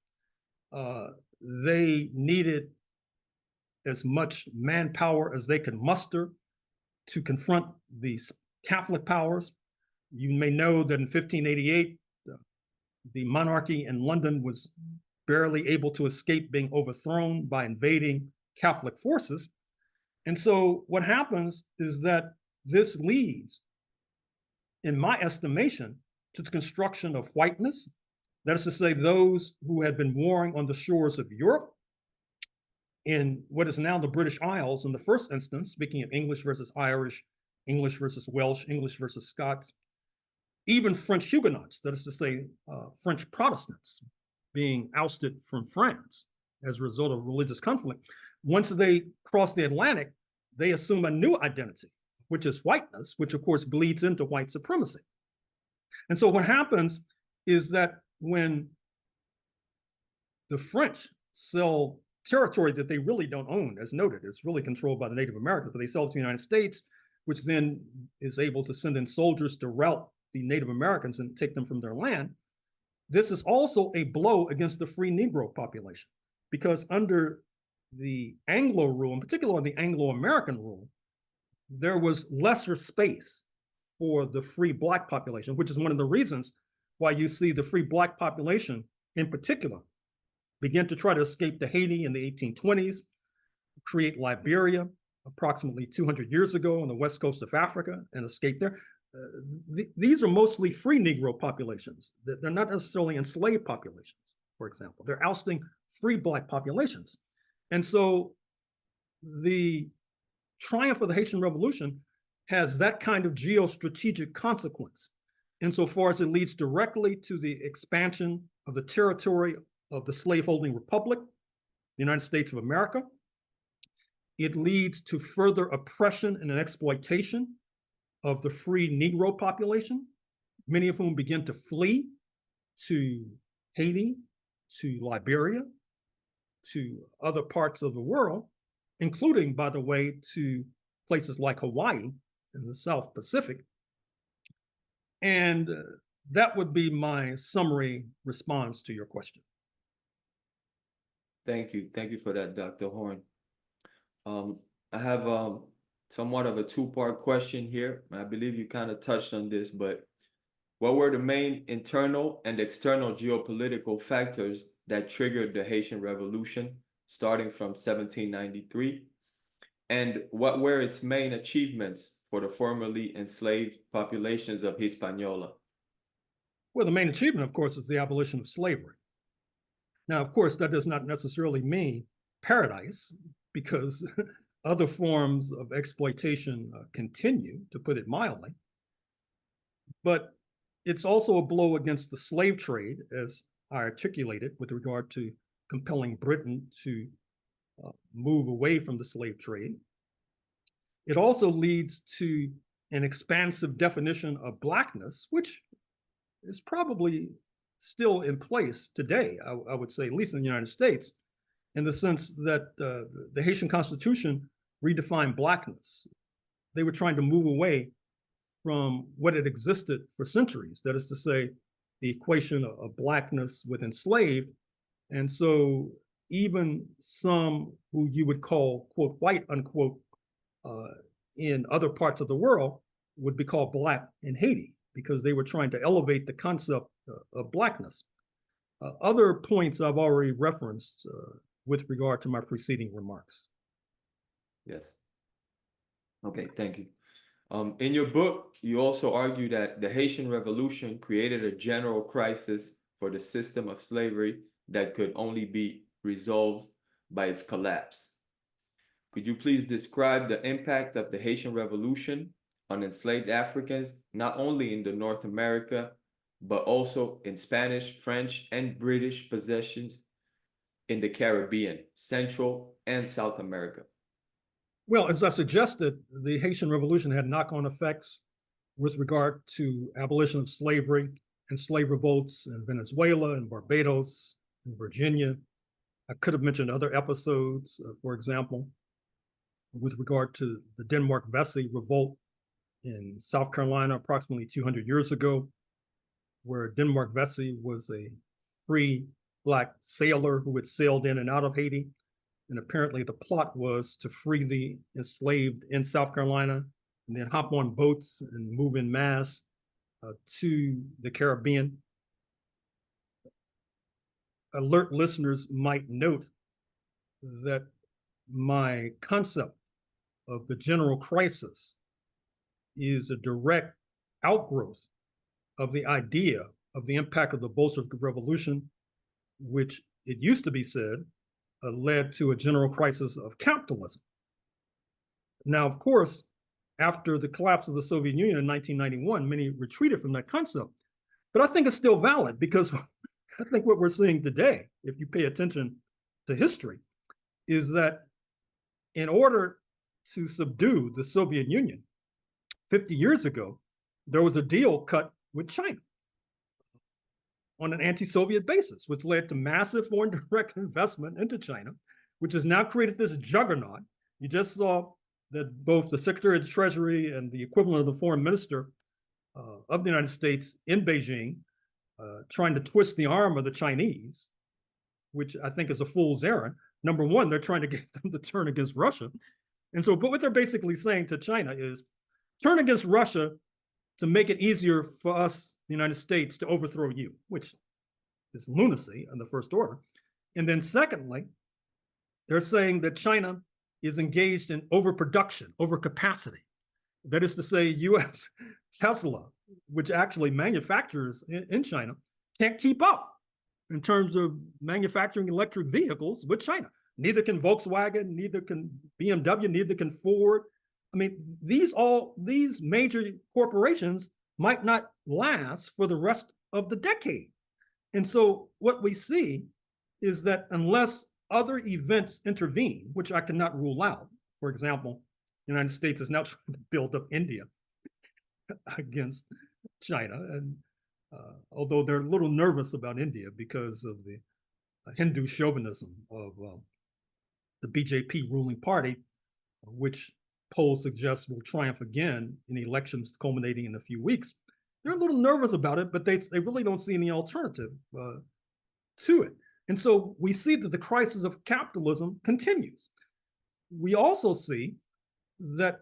They needed as much manpower as they could muster to confront the Catholic powers. You may know that in 1588, the monarchy in London was barely able to escape being overthrown by invading Catholic forces. And so what happens is that this leads, in my estimation, to the construction of whiteness. That is to say, those who had been warring on the shores of Europe in what is now the British Isles in the first instance, speaking of English versus Irish, English versus Welsh, English versus Scots, even French Huguenots, that is to say, French Protestants being ousted from France as a result of religious conflict. Once they cross the Atlantic, they assume a new identity, which is whiteness, which of course bleeds into white supremacy. And so what happens is that when the French sell territory that they really don't own, as noted, it's really controlled by the Native Americans, but they sell it to the United States, which then is able to send in soldiers to rout the Native Americans and take them from their land. This is also a blow against the free Negro population, because under the Anglo rule, in particular the Anglo-American rule, there was lesser space for the free Black population, which is one of the reasons why you see the free Black population in particular begin to try to escape to Haiti in the 1820s, create Liberia approximately 200 years ago on the west coast of Africa and escape there. These are mostly free Negro populations. They're not necessarily enslaved populations, for example. They're ousting free Black populations. And so the triumph of the Haitian Revolution has that kind of geostrategic consequence, insofar as it leads directly to the expansion of the territory of the slaveholding republic, the United States of America. It leads to further oppression and exploitation of the free Negro population, many of whom begin to flee to Haiti, to Liberia, to other parts of the world, including, by the way, to places like Hawaii in the South Pacific. And that would be my summary response to your question. Thank you. Thank you for that, Dr. Horne. I have somewhat of a two-part question here. I believe you kind of touched on this, but what were the main internal and external geopolitical factors that triggered the Haitian Revolution starting from 1793? And what were its main achievements for the formerly enslaved populations of Hispaniola? Well, the main achievement, of course, is the abolition of slavery. Now, of course, that does not necessarily mean paradise, because other forms of exploitation continue, to put it mildly. But it's also a blow against the slave trade, as I articulated, with regard to compelling Britain to move away from the slave trade. It also leads to an expansive definition of Blackness, which is probably still in place today, I would say, at least in the United States, in the sense that the Haitian Constitution redefined Blackness. They were trying to move away from what had existed for centuries, that is to say, the equation of Blackness with enslaved. And so even some who you would call, quote, white, unquote, in other parts of the world would be called Black in Haiti, because they were trying to elevate the concept of Blackness. Other points I've already referenced with regard to my preceding remarks. Yes. Okay, thank you. In your book, you also argue that the Haitian Revolution created a general crisis for the system of slavery that could only be resolved by its collapse. Could you please describe the impact of the Haitian Revolution on enslaved Africans, not only in the North America, but also in Spanish, French, and British possessions in the Caribbean, Central, and South America? Well, as I suggested, the Haitian Revolution had knock-on effects with regard to abolition of slavery and slave revolts in Venezuela and Barbados and Virginia. I could have mentioned other episodes, for example, with regard to the Denmark-Vesey revolt in South Carolina approximately 200 years ago, where Denmark-Vesey was a free Black sailor who had sailed in and out of Haiti. And apparently the plot was to free the enslaved in South Carolina and then hop on boats and move en masse to the Caribbean. Alert listeners might note that my concept of the general crisis is a direct outgrowth of the idea of the impact of the Bolshevik Revolution, which it used to be said led to a general crisis of capitalism. Now, of course, after the collapse of the Soviet Union in 1991, many retreated from that concept. But I think it's still valid, because I think what we're seeing today, if you pay attention to history, is that in order to subdue the Soviet Union 50 years ago, there was a deal cut with China on an anti-Soviet basis, which led to massive foreign direct investment into China, which has now created this juggernaut. You just saw that both the Secretary of the Treasury and the equivalent of the Foreign Minister of the United States in Beijing trying to twist the arm of the Chinese, which I think is a fool's errand. Number one, they're trying to get them to turn against Russia. And so, but what they're basically saying to China is, turn against Russia to make it easier for us, the United States, to overthrow you, which is lunacy on the first order. And then secondly, they're saying that China is engaged in overproduction, overcapacity. That is to say, US Tesla, which actually manufactures in China, can't keep up in terms of manufacturing electric vehicles with China. Neither can Volkswagen, neither can BMW, neither can Ford, I mean, these major corporations might not last for the rest of the decade. And so what we see is that unless other events intervene, which I cannot rule out, for example, the United States is now trying to build up India against China. And although they're a little nervous about India because of the Hindu chauvinism of the BJP ruling party, which polls suggest will triumph again in elections culminating in a few weeks. They're a little nervous about it, but they really don't see any alternative to it. And so we see that the crisis of capitalism continues. We also see that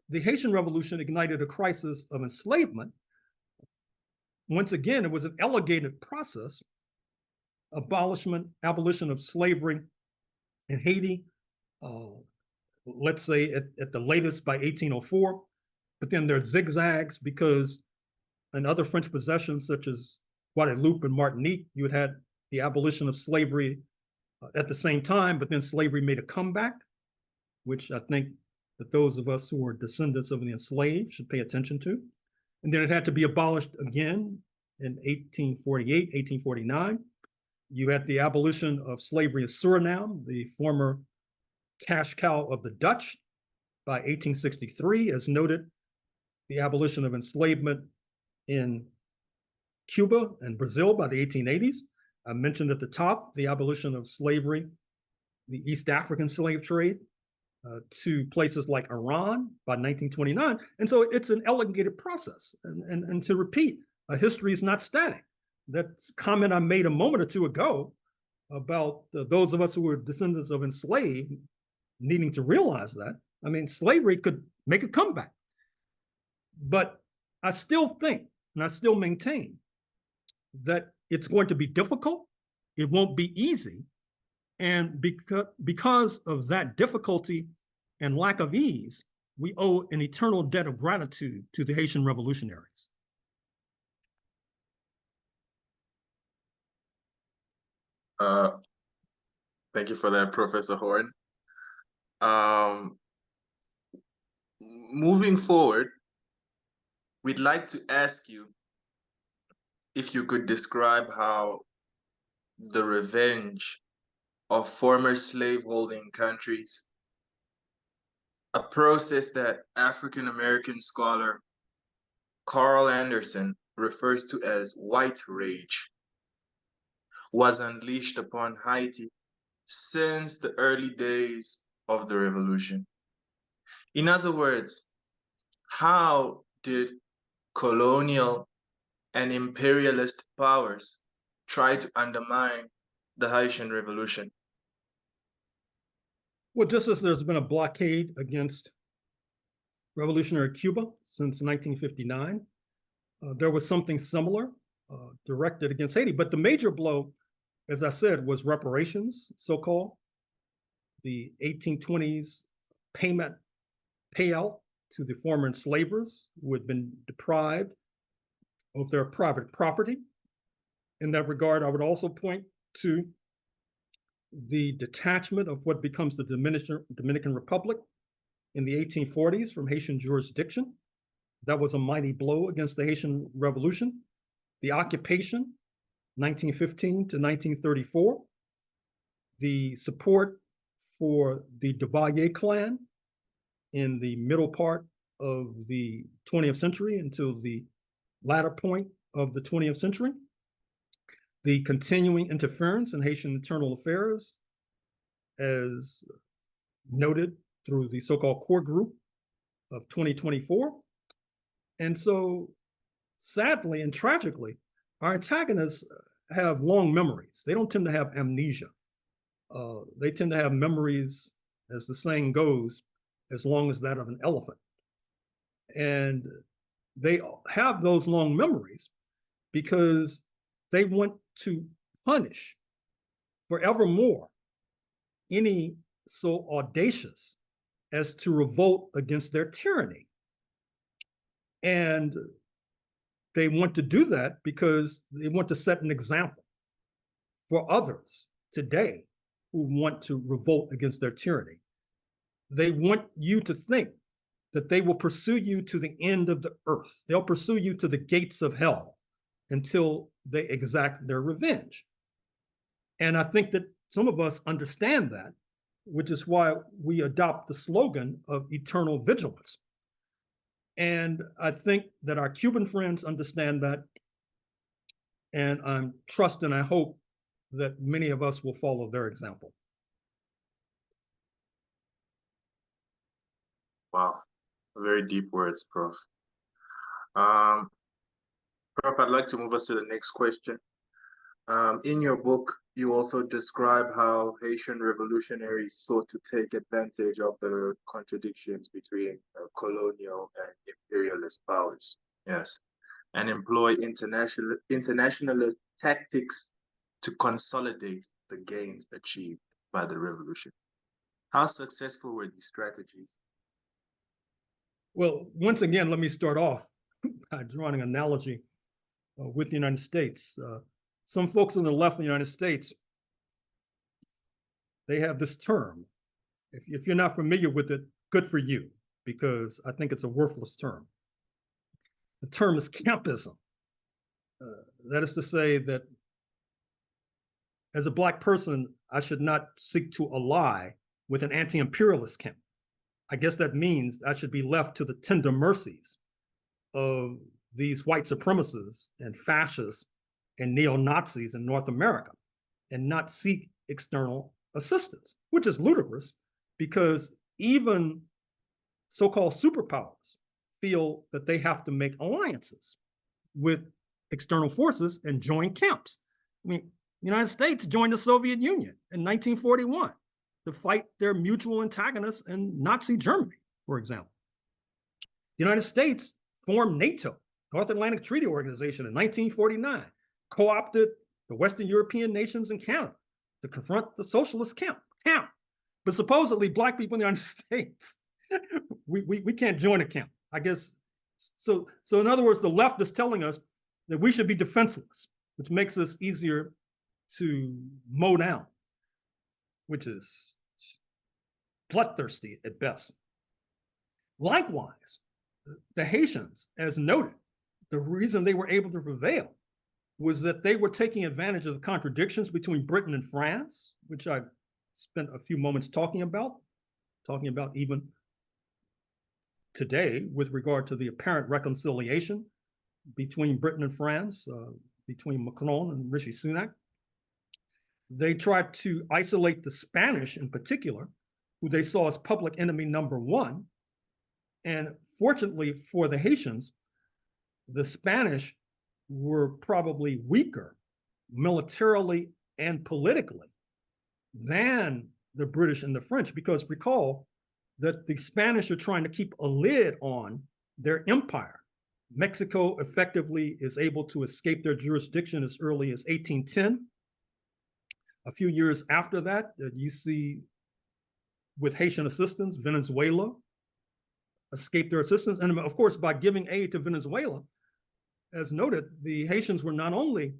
the Haitian Revolution ignited a crisis of enslavement. Once again, it was an elongated process. Abolition of slavery in Haiti, let's say at the latest by 1804, but then there's zigzags because in other French possessions such as Guadeloupe and Martinique, you had had the abolition of slavery at the same time, but then slavery made a comeback, which I think that those of us who are descendants of the enslaved should pay attention to. And then it had to be abolished again in 1848, 1849. You had the abolition of slavery in Suriname, the former cash cow of the Dutch, by 1863, as noted, the abolition of enslavement in Cuba and Brazil by the 1880s. I mentioned at the top the abolition of slavery, the East African slave trade, to places like Iran by 1929. And so it's an elongated process. And to repeat, history is not static. That comment I made a moment or two ago about those of us who were descendants of enslaved needing to realize that. I mean, slavery could make a comeback. But I still think, and I still maintain, that it's going to be difficult. It won't be easy. And because of that difficulty and lack of ease, we owe an eternal debt of gratitude to the Haitian revolutionaries. Thank you for that, Professor Horne. Moving forward, we'd like to ask you if you could describe how the revenge of former slaveholding countries, a process that African-American scholar Carl Anderson refers to as white rage, was unleashed upon Haiti since the early days of the revolution. In other words, how did colonial and imperialist powers try to undermine the Haitian Revolution? Well, just as there's been a blockade against revolutionary Cuba since 1959, there was something similar directed against Haiti. But the major blow, as I said, was reparations, so-called, the 1820s payout to the former enslavers who had been deprived of their private property. In that regard, I would also point to the detachment of what becomes the Dominican Republic in the 1840s from Haitian jurisdiction. That was a mighty blow against the Haitian Revolution. The occupation, 1915 to 1934. The support for the Duvalier clan in the middle part of the 20th century until the latter point of the 20th century. The continuing interference in Haitian internal affairs, as noted through the so-called core group of 2024. And so, sadly and tragically, our antagonists have long memories. They don't tend to have amnesia. They tend to have memories, as the saying goes, as long as that of an elephant. And they have those long memories because they want to punish forevermore any so audacious as to revolt against their tyranny. And they want to do that because they want to set an example for others today who want to revolt against their tyranny. They want you to think that they will pursue you to the end of the earth. They'll pursue you to the gates of hell until they exact their revenge. And I think that some of us understand that, which is why we adopt the slogan of eternal vigilance. And I think that our Cuban friends understand that. And I'm trust and I hope that many of us will follow their example. Wow, very deep words, Prof. Prof, I'd like to move us to the next question. In your book, you also describe how Haitian revolutionaries sought to take advantage of the contradictions between colonial and imperialist powers. Yes, and employ internationalist tactics to consolidate the gains achieved by the revolution. How successful were these strategies? Well, once again, let me start off by drawing an analogy with the United States. Some folks on the left of the United States, they have this term. If you're not familiar with it, good for you, because I think it's a worthless term. The term is campism. That is to say that as a Black person, I should not seek to ally with an anti-imperialist camp. I guess that means I should be left to the tender mercies of these white supremacists and fascists and neo-Nazis in North America and not seek external assistance, which is ludicrous because even so-called superpowers feel that they have to make alliances with external forces and join camps. I mean, the United States joined the Soviet Union in 1941 to fight their mutual antagonists in Nazi Germany, for example. The United States formed NATO, North Atlantic Treaty Organization, in 1949, co-opted the Western European nations and Canada to confront the socialist camp. But supposedly Black people in the United States, we can't join a camp, I guess. So in other words, the left is telling us that we should be defenseless, which makes us easier to mow down, which is bloodthirsty at best. Likewise, the Haitians, as noted, the reason they were able to prevail was that they were taking advantage of the contradictions between Britain and France, which I spent a few moments talking about even today with regard to the apparent reconciliation between Britain and France, between Macron and Rishi Sunak. They tried to isolate the Spanish in particular, who they saw as public enemy number one. And fortunately for the Haitians, the Spanish were probably weaker militarily and politically than the British and the French, because recall that the Spanish are trying to keep a lid on their empire. Mexico effectively is able to escape their jurisdiction as early as 1810. A few years after that, you see with Haitian assistance, Venezuela escaped their assistance. And of course, by giving aid to Venezuela, as noted, the Haitians were not only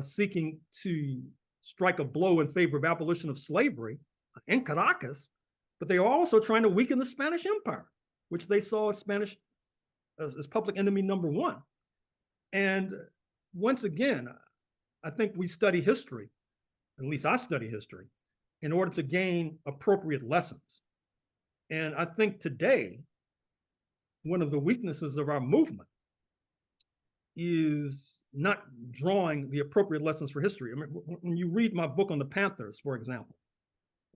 seeking to strike a blow in favor of abolition of slavery in Caracas, but they were also trying to weaken the Spanish Empire, which they saw as Spanish as public enemy number one. And once again, I think we study history, at least I study history, in order to gain appropriate lessons. And I think today, one of the weaknesses of our movement is not drawing the appropriate lessons for history. I mean, when you read my book on the Panthers, for example,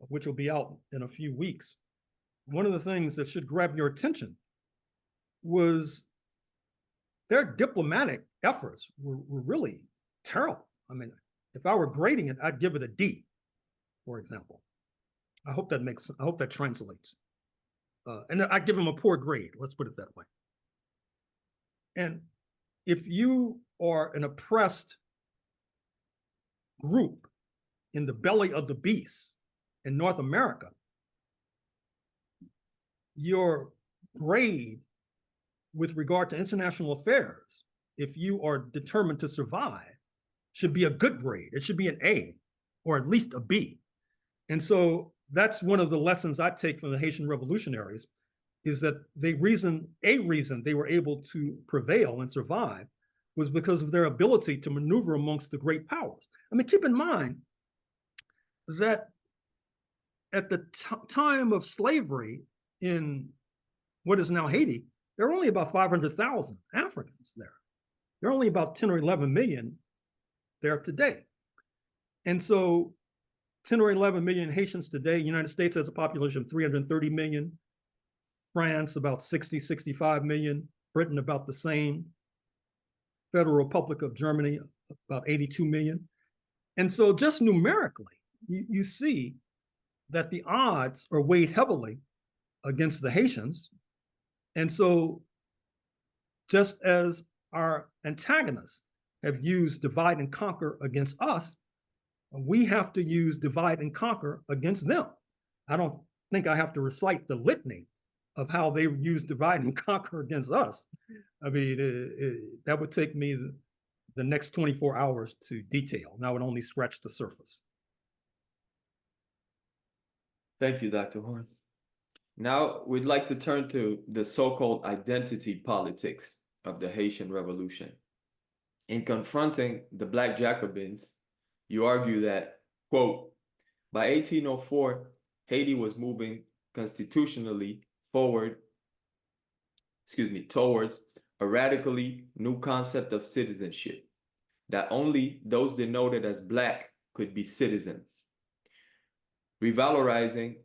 which will be out in a few weeks, one of the things that should grab your attention was their diplomatic efforts were really terrible. I mean, if I were grading it, I'd give it a D, for example. I hope that translates. And I give them a poor grade, let's put it that way. And if you are an oppressed group in the belly of the beast in North America, your grade with regard to international affairs, if you are determined to survive, should be a good grade. It should be an A or at least a B. And so that's one of the lessons I take from the Haitian revolutionaries, is that a reason they were able to prevail and survive was because of their ability to maneuver amongst the great powers. I mean, keep in mind that at the time of slavery in what is now Haiti, there are only about 500,000 Africans there. There are only about 10 or 11 million there today. And so 10 or 11 million Haitians today. United States has a population of 330 million. France, about 60, 65 million. Britain, about the same. Federal Republic of Germany, about 82 million. And so just numerically, you see that the odds are weighed heavily against the Haitians. And so just as our antagonists have used divide and conquer against us, we have to use divide and conquer against them. I don't think I have to recite the litany of how they use divide and conquer against us. I mean, that would take me the next 24 hours to detail, and I would only scratch the surface. Thank you, Dr. Horne. Now we'd like to turn to the so-called identity politics of the Haitian Revolution. In confronting the Black Jacobins, you argue that, quote, by 1804, Haiti was moving constitutionally towards a radically new concept of citizenship, that only those denoted as Black could be citizens, revalorizing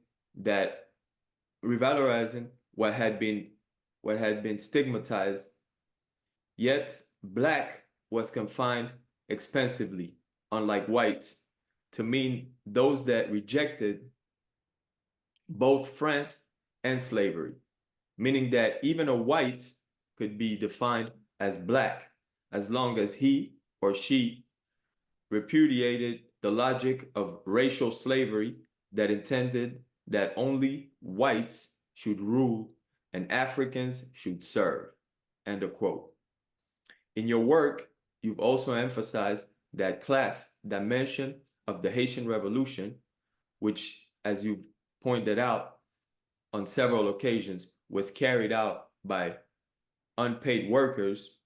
what had been stigmatized, yet Black was confined expensively, unlike white, to mean those that rejected both France and slavery, meaning that even a white could be defined as Black as long as he or she repudiated the logic of racial slavery that intended that only whites should rule and Africans should serve, end of quote. In your work, you've also emphasized that class dimension of the Haitian Revolution, which, as you've pointed out on several occasions, was carried out by unpaid workers.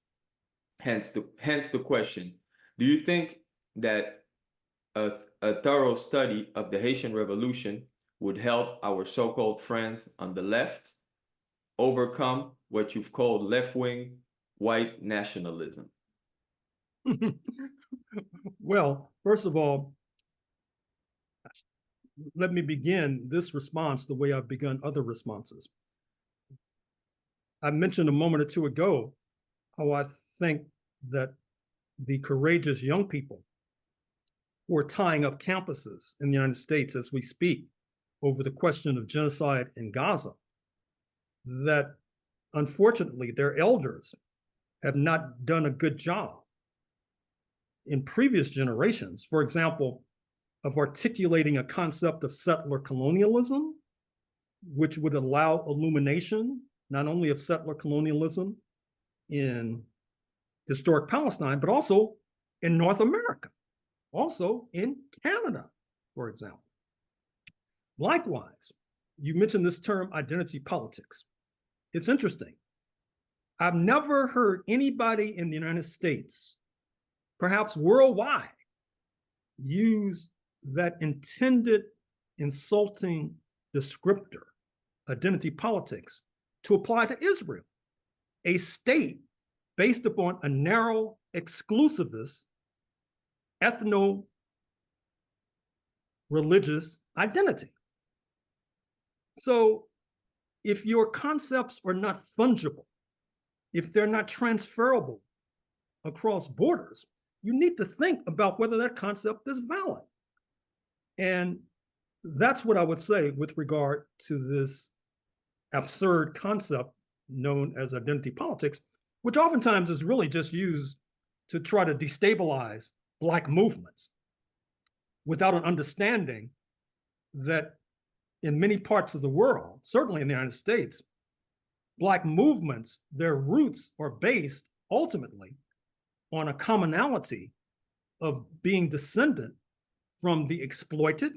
Hence the question, do you think that a thorough study of the Haitian Revolution would help our so-called friends on the left overcome what you've called left-wing white nationalism? Well, first of all, let me begin this response the way I've begun other responses. I mentioned a moment or two ago how I think that the courageous young people who are tying up campuses in the United States as we speak over the question of genocide in Gaza, that unfortunately their elders have not done a good job in previous generations, for example, of articulating a concept of settler colonialism, which would allow illumination, not only of settler colonialism in historic Palestine, but also in North America, also in Canada, for example. Likewise, you mentioned this term identity politics. It's interesting. I've never heard anybody in the United States, perhaps worldwide, use that intended insulting descriptor, identity politics, to apply to Israel, a state based upon a narrow, exclusivist, ethno-religious identity. So if your concepts are not fungible, if they're not transferable across borders, you need to think about whether that concept is valid. And that's what I would say with regard to this absurd concept known as identity politics, which oftentimes is really just used to try to destabilize Black movements without an understanding that in many parts of the world, certainly in the United States, Black movements, their roots are based ultimately on a commonality of being descendant from the exploited,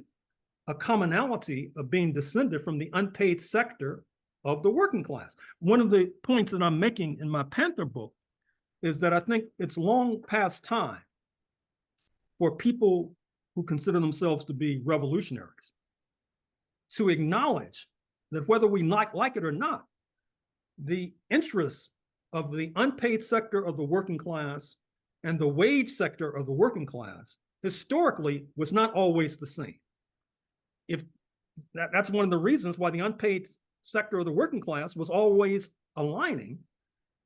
a commonality of being descended from the unpaid sector of the working class. One of the points that I'm making in my Panther book is that I think it's long past time for people who consider themselves to be revolutionaries to acknowledge that whether we like it or not, the interests of the unpaid sector of the working class and the wage sector of the working class historically was not always the same. If that's one of the reasons why the unpaid sector of the working class was always aligning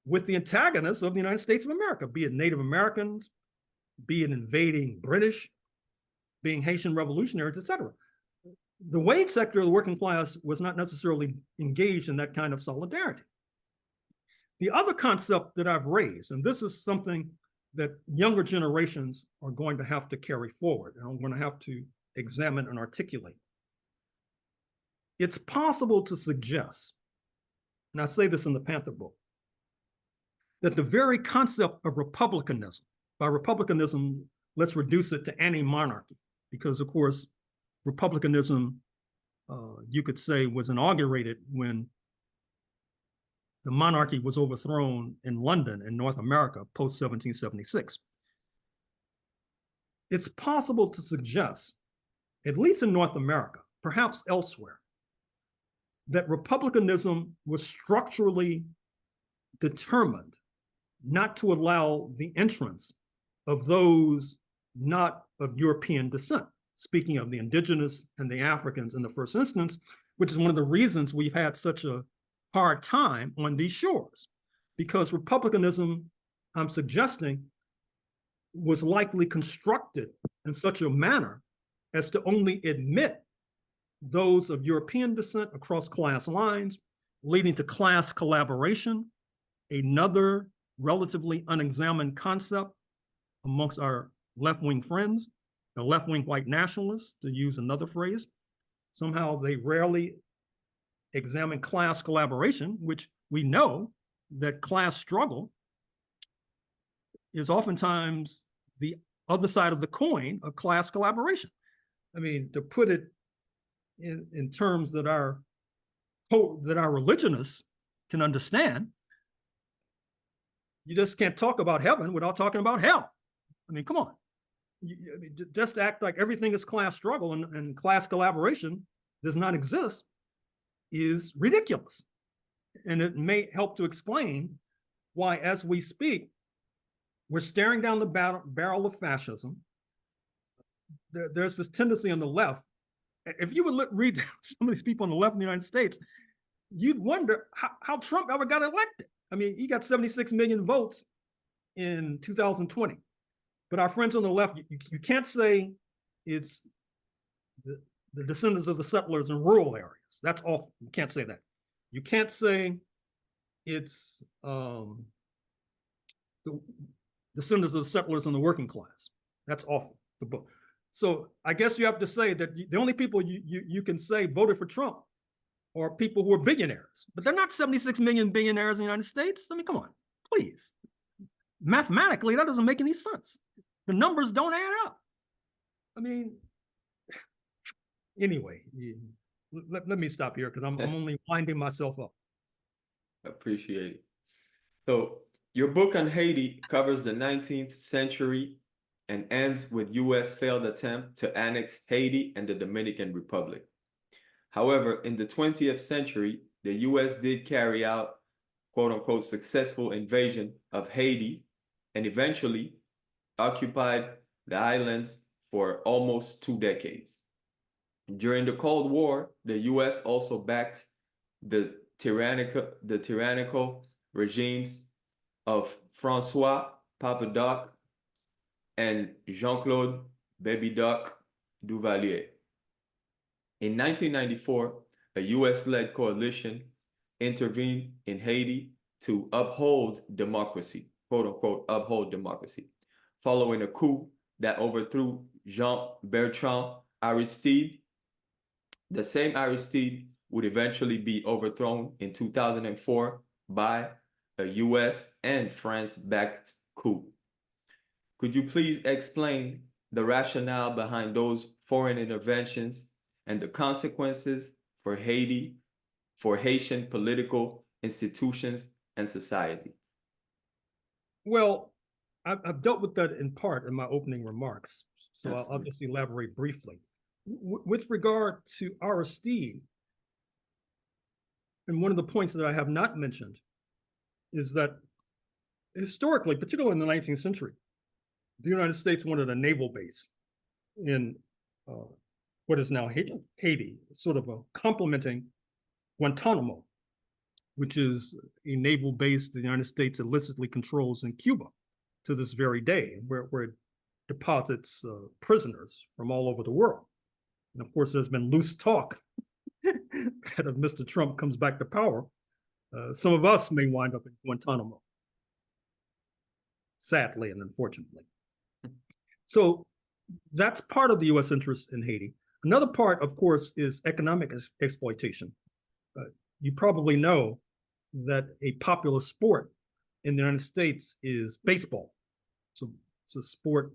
with the antagonists of the United States of America, be it Native Americans, be it invading British, being Haitian revolutionaries, etc. The wage sector of the working class was not necessarily engaged in that kind of solidarity. The other concept that I've raised, and this is something that younger generations are going to have to carry forward, and I'm going to have to examine and articulate. It's possible to suggest, and I say this in the Panther book, that the very concept of republicanism, by republicanism, let's reduce it to anti-monarchy, because of course, republicanism, you could say, was inaugurated when the monarchy was overthrown in London in North America post-1776. It's possible to suggest, at least in North America, perhaps elsewhere, that republicanism was structurally determined not to allow the entrance of those not of European descent, speaking of the indigenous and the Africans in the first instance, which is one of the reasons we've had such a hard time on these shores, because republicanism, I'm suggesting, was likely constructed in such a manner as to only admit those of European descent across class lines, leading to class collaboration, another relatively unexamined concept amongst our left-wing friends, the left-wing white nationalists, to use another phrase. Somehow they rarely examine class collaboration, which we know that class struggle is oftentimes the other side of the coin of class collaboration. I mean, to put it in terms that our religionists can understand, you just can't talk about heaven without talking about hell. I mean, come on. Just act like everything is class struggle and class collaboration does not exist is ridiculous. And it may help to explain why, as we speak, we're staring down the barrel of fascism. There's this tendency on the left. If you would read some of these people on the left in the United States, you'd wonder how Trump ever got elected. I mean, he got 76 million votes in 2020. But our friends on the left, you can't say it's the descendants of the settlers in rural areas. That's awful. You can't say that. You can't say it's the descendants of the settlers in the working class. That's awful. The book. So I guess you have to say that the only people you can say voted for Trump are people who are billionaires, but they're not 76 million billionaires in the United States. I mean, come on, please. Mathematically, that doesn't make any sense. The numbers don't add up. I mean, anyway, let me stop here because I'm only winding myself up. Appreciate it. So your book on Haiti covers the 19th century and ends with U.S. failed attempt to annex Haiti and the Dominican Republic. However, in the 20th century, the U.S. did carry out quote-unquote successful invasion of Haiti and eventually occupied the island for almost 2 decades. During the Cold War, the U.S. also backed the tyrannical regimes of Francois Papa Doc and Jean-Claude Baby Doc Duvalier. In 1994, a US-led coalition intervened in Haiti to uphold democracy, quote unquote, uphold democracy, following a coup that overthrew Jean-Bertrand Aristide. The same Aristide would eventually be overthrown in 2004 by a US and France-backed coup. Could you please explain the rationale behind those foreign interventions and the consequences for Haiti for Haitian political institutions and society? Well, I've dealt with that in part in my opening remarks, so I'll Absolutely. just elaborate briefly. With regard to Aristide, and one of the points that I have not mentioned is that historically, particularly in the 19th century, the United States wanted a naval base in what is now Haiti, sort of a complementing Guantanamo, which is a naval base the United States illicitly controls in Cuba to this very day, where it deposits prisoners from all over the world. And of course, there's been loose talk that if Mr. Trump comes back to power, some of us may wind up in Guantanamo, sadly and unfortunately. So that's part of the U.S. interest in Haiti. Another part, of course, is economic exploitation. You probably know that a popular sport in the United States is baseball. So it's a sport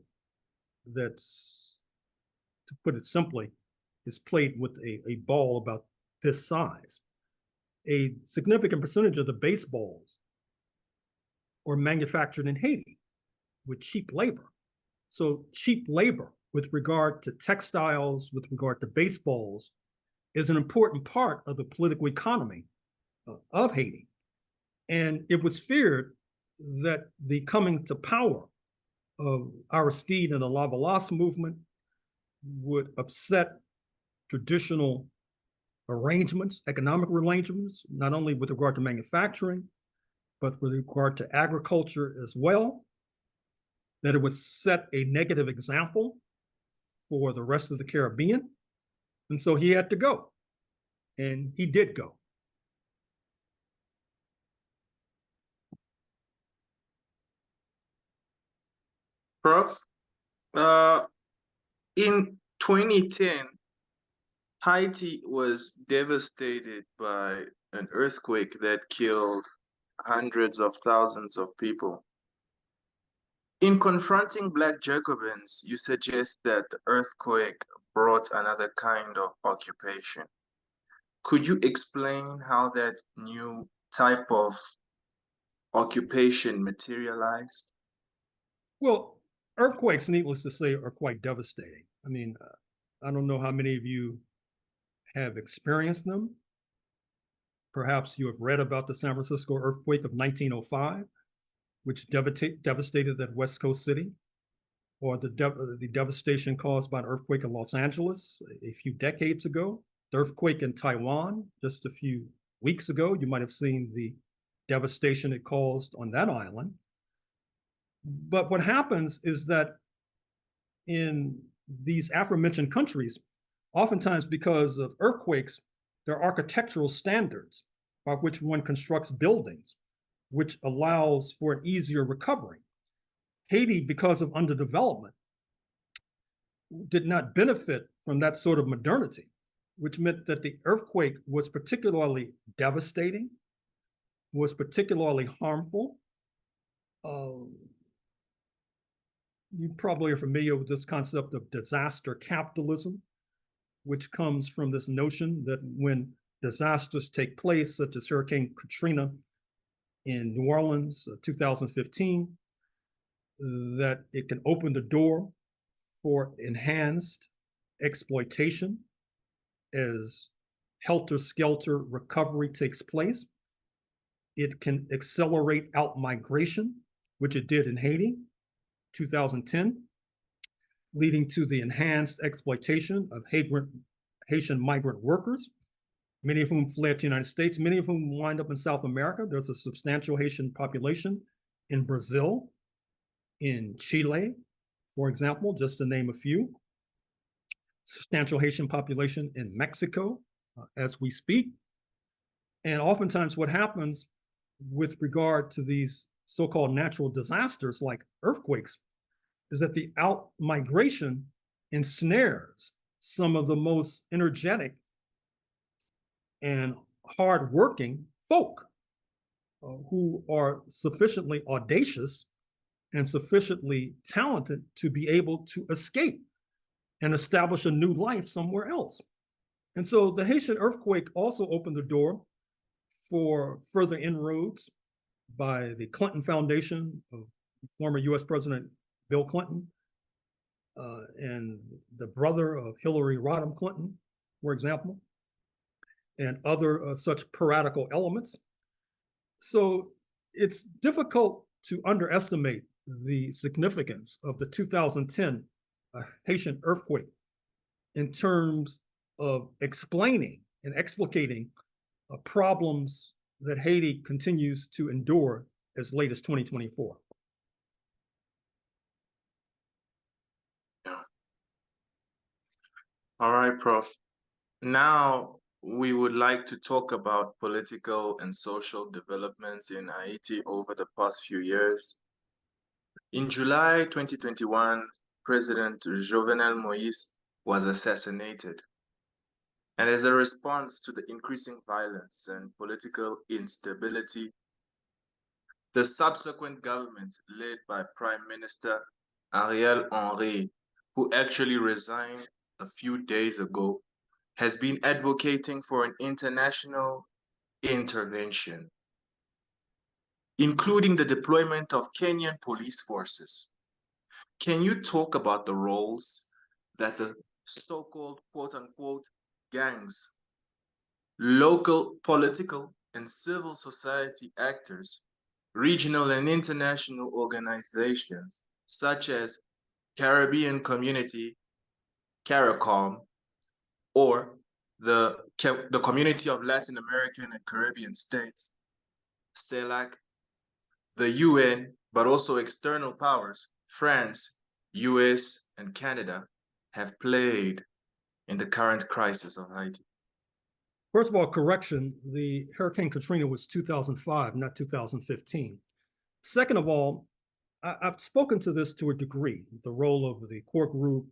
that's, to put it simply, is played with a ball about this size. A significant percentage of the baseballs are manufactured in Haiti with cheap labor. So cheap labor with regard to textiles, with regard to baseballs, is an important part of the political economy of Haiti. And it was feared that the coming to power of Aristide and the Lavalas movement would upset traditional arrangements, economic arrangements, not only with regard to manufacturing, but with regard to agriculture as well, that it would set a negative example for the rest of the Caribbean. And so he had to go. And he did go. Prof, in 2010, Haiti was devastated by an earthquake that killed hundreds of thousands of people. In confronting Black Jacobins, you suggest that the earthquake brought another kind of occupation. Could you explain how that new type of occupation materialized? Well, earthquakes, needless to say, are quite devastating. I mean, I don't know how many of you have experienced them. Perhaps you have read about the San Francisco earthquake of 1905, which devastated that West Coast city, or the devastation caused by an earthquake in Los Angeles a few decades ago, the earthquake in Taiwan just a few weeks ago. You might have seen the devastation it caused on that island. But what happens is that in these aforementioned countries, oftentimes because of earthquakes, there are architectural standards by which one constructs buildings, which allows for an easier recovery. Haiti, because of underdevelopment, did not benefit from that sort of modernity, which meant that the earthquake was particularly devastating, was particularly harmful. You probably are familiar with this concept of disaster capitalism, which comes from this notion that when disasters take place, such as Hurricane Katrina in New Orleans, 2015, that it can open the door for enhanced exploitation as helter-skelter recovery takes place. It can accelerate out-migration, which it did in Haiti, 2010, leading to the enhanced exploitation of Haitian migrant workers, many of whom fled to the United States, many of whom wind up in South America. There's a substantial Haitian population in Brazil, in Chile, for example, just to name a few. Substantial Haitian population in Mexico as we speak. And oftentimes what happens with regard to these so-called natural disasters like earthquakes is that the out-migration ensnares some of the most energetic and hardworking folk who are sufficiently audacious and sufficiently talented to be able to escape and establish a new life somewhere else. And so the Haitian earthquake also opened the door for further inroads by the Clinton Foundation of former US President Bill Clinton and the brother of Hillary Rodham Clinton, for example, and other such piratical elements. So it's difficult to underestimate the significance of the 2010 Haitian earthquake in terms of explaining and explicating problems that Haiti continues to endure as late as 2024. Yeah. All right, Prof. Now we would like to talk about political and social developments in Haiti over the past few years. In July 2021, President Jovenel Moïse was assassinated. And as a response to the increasing violence and political instability, the subsequent government led by Prime Minister Ariel Henry, who actually resigned a few days ago, has been advocating for an international intervention, including the deployment of Kenyan police forces. Can you talk about the roles that the so-called quote-unquote gangs, local political and civil society actors, regional and international organizations such as Caribbean Community, CARICOM, or the Community of Latin American and Caribbean States, CELAC, the UN, but also external powers, France, US, and Canada, have played in the current crisis of Haiti? First of all, correction, the Hurricane Katrina was 2005, not 2015. Second of all, I've spoken to this to a degree, the role of the core group,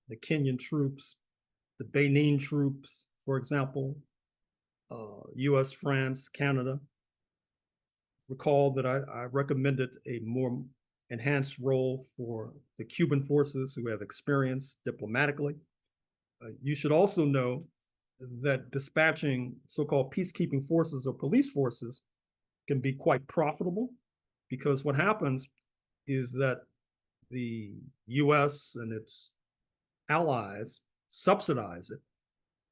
the Kenyan troops, the Benin troops, for example, US, France, Canada. Recall that I recommended a more enhanced role for the Cuban forces who have experience diplomatically. You should also know that dispatching so-called peacekeeping forces or police forces can be quite profitable, because what happens is that the US and its allies subsidize it,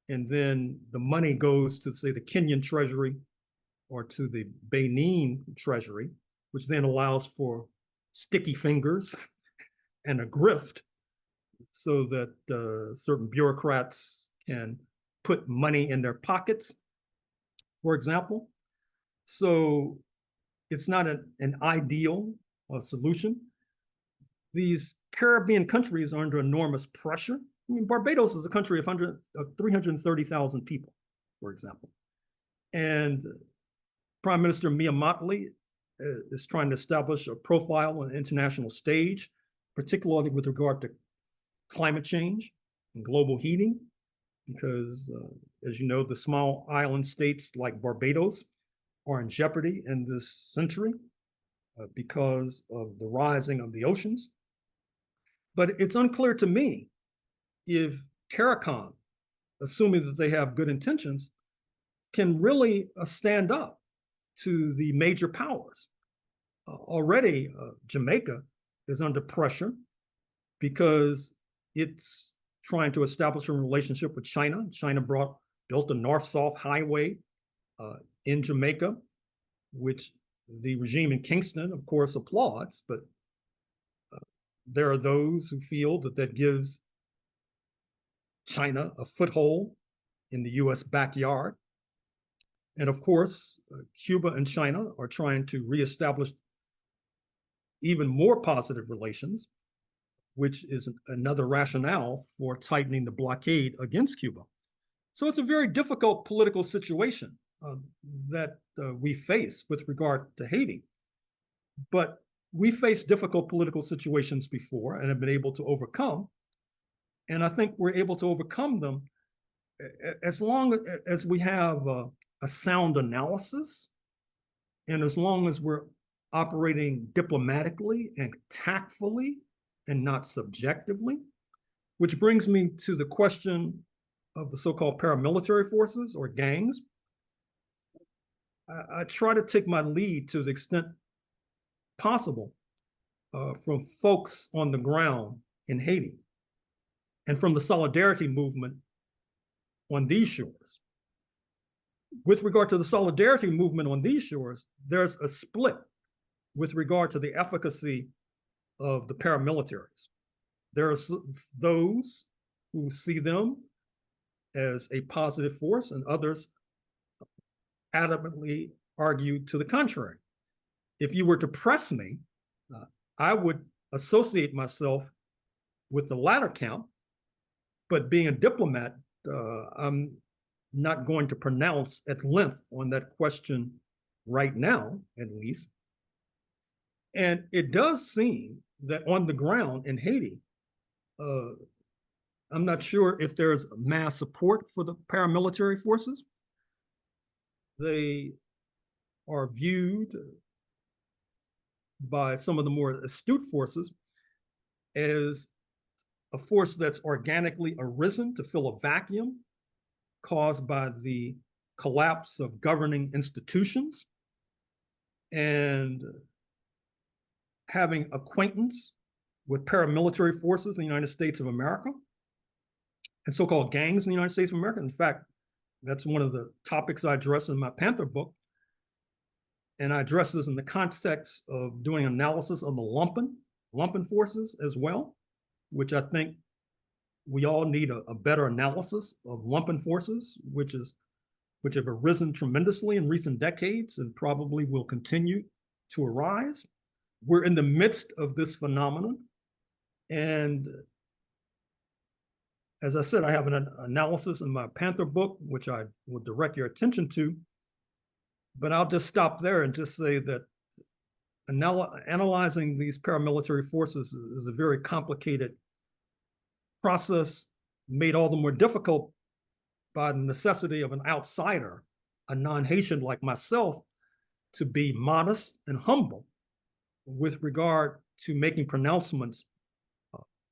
and then the money goes to, say, the Kenyan treasury or to the Benin treasury, which then allows for sticky fingers and a grift so that certain bureaucrats can put money in their pockets, for example. So it's not an ideal solution. These Caribbean countries are under enormous pressure. I mean, Barbados is a country of 330,000 people, for example. And Prime Minister Mayibuye is trying to establish a profile on the international stage, particularly with regard to climate change and global heating, because as you know, the small island states like Barbados are in jeopardy in this century because of the rising of the oceans. But it's unclear to me if CARICOM, assuming that they have good intentions, can really stand up to the major powers. Already, Jamaica is under pressure because it's trying to establish a relationship with China. China built a north-south highway in Jamaica, which the regime in Kingston, of course, applauds, but there are those who feel that that gives China a foothold in the US backyard. And of course, Cuba and China are trying to reestablish even more positive relations, which is another rationale for tightening the blockade against Cuba. So it's a very difficult political situation that we face with regard to Haiti. But we faced difficult political situations before and have been able to overcome. And I think we're able to overcome them as long as we have a sound analysis, and as long as we're operating diplomatically and tactfully and not subjectively, which brings me to the question of the so-called paramilitary forces or gangs. I try to take my lead to the extent possible from folks on the ground in Haiti and from the solidarity movement on these shores. With regard to the solidarity movement on these shores, there's a split with regard to the efficacy of the paramilitaries. There are those who see them as a positive force, and others adamantly argue to the contrary. If you were to press me, I would associate myself with the latter camp, but being a diplomat, I'm not going to pronounce at length on that question right now, at least. And it does seem that on the ground in Haiti, I'm not sure if there's mass support for the paramilitary forces. They are viewed by some of the more astute forces as a force that's organically arisen to fill a vacuum caused by the collapse of governing institutions, and having acquaintance with paramilitary forces in the United States of America and so-called gangs in the United States of America. In fact, that's one of the topics I address in my Panther book. And I address this in the context of doing analysis of the lumpen forces as well, which I think we all need a better analysis of lumpen forces, which have arisen tremendously in recent decades and probably will continue to arise. We're in the midst of this phenomenon. And as I said, I have an analysis in my Panther book, which I will direct your attention to. But I'll just stop there and just say that analyzing these paramilitary forces is a very complicated process, made all the more difficult by the necessity of an outsider, a non-Haitian like myself, to be modest and humble with regard to making pronouncements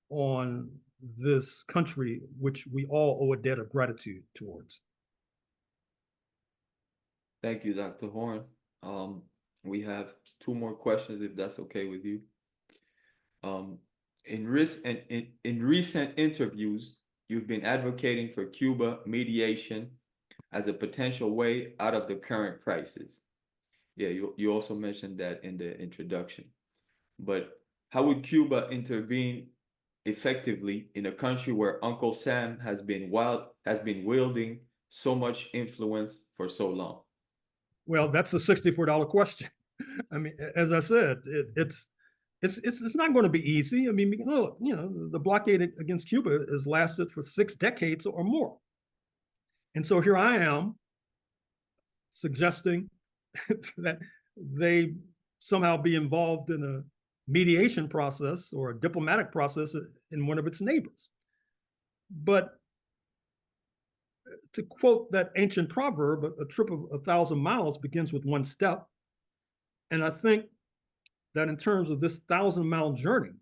on this country, which we all owe a debt of gratitude towards. Thank you, Dr. Horne. We have two more questions, if that's okay with you. In recent interviews, you've been advocating for Cuba mediation as a potential way out of the current crisis. Yeah, you also mentioned that in the introduction. But how would Cuba intervene effectively in a country where Uncle Sam has been wielding so much influence for so long? Well, that's a $64 question. I mean, as I said, it's not going to be easy. I mean, look, the blockade against Cuba has lasted for 6 decades or more. And so here I am suggesting that they somehow be involved in a mediation process or a diplomatic process in one of its neighbors. But to quote that ancient proverb, a trip of 1,000 miles begins with one step. And I think that in terms of this 1,000-mile journey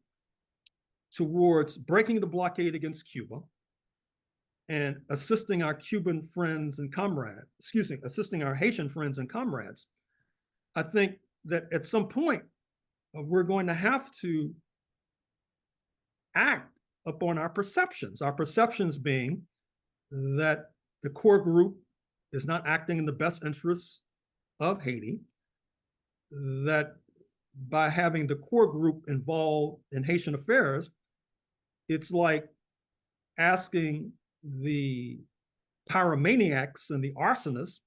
towards breaking the blockade against Cuba and assisting our Cuban friends and comrades, assisting our Haitian friends and comrades, I think that at some point we're going to have to act upon our perceptions being that the core group is not acting in the best interests of Haiti, that by having the core group involved in Haitian affairs, it's like asking the pyromaniacs and the arsonists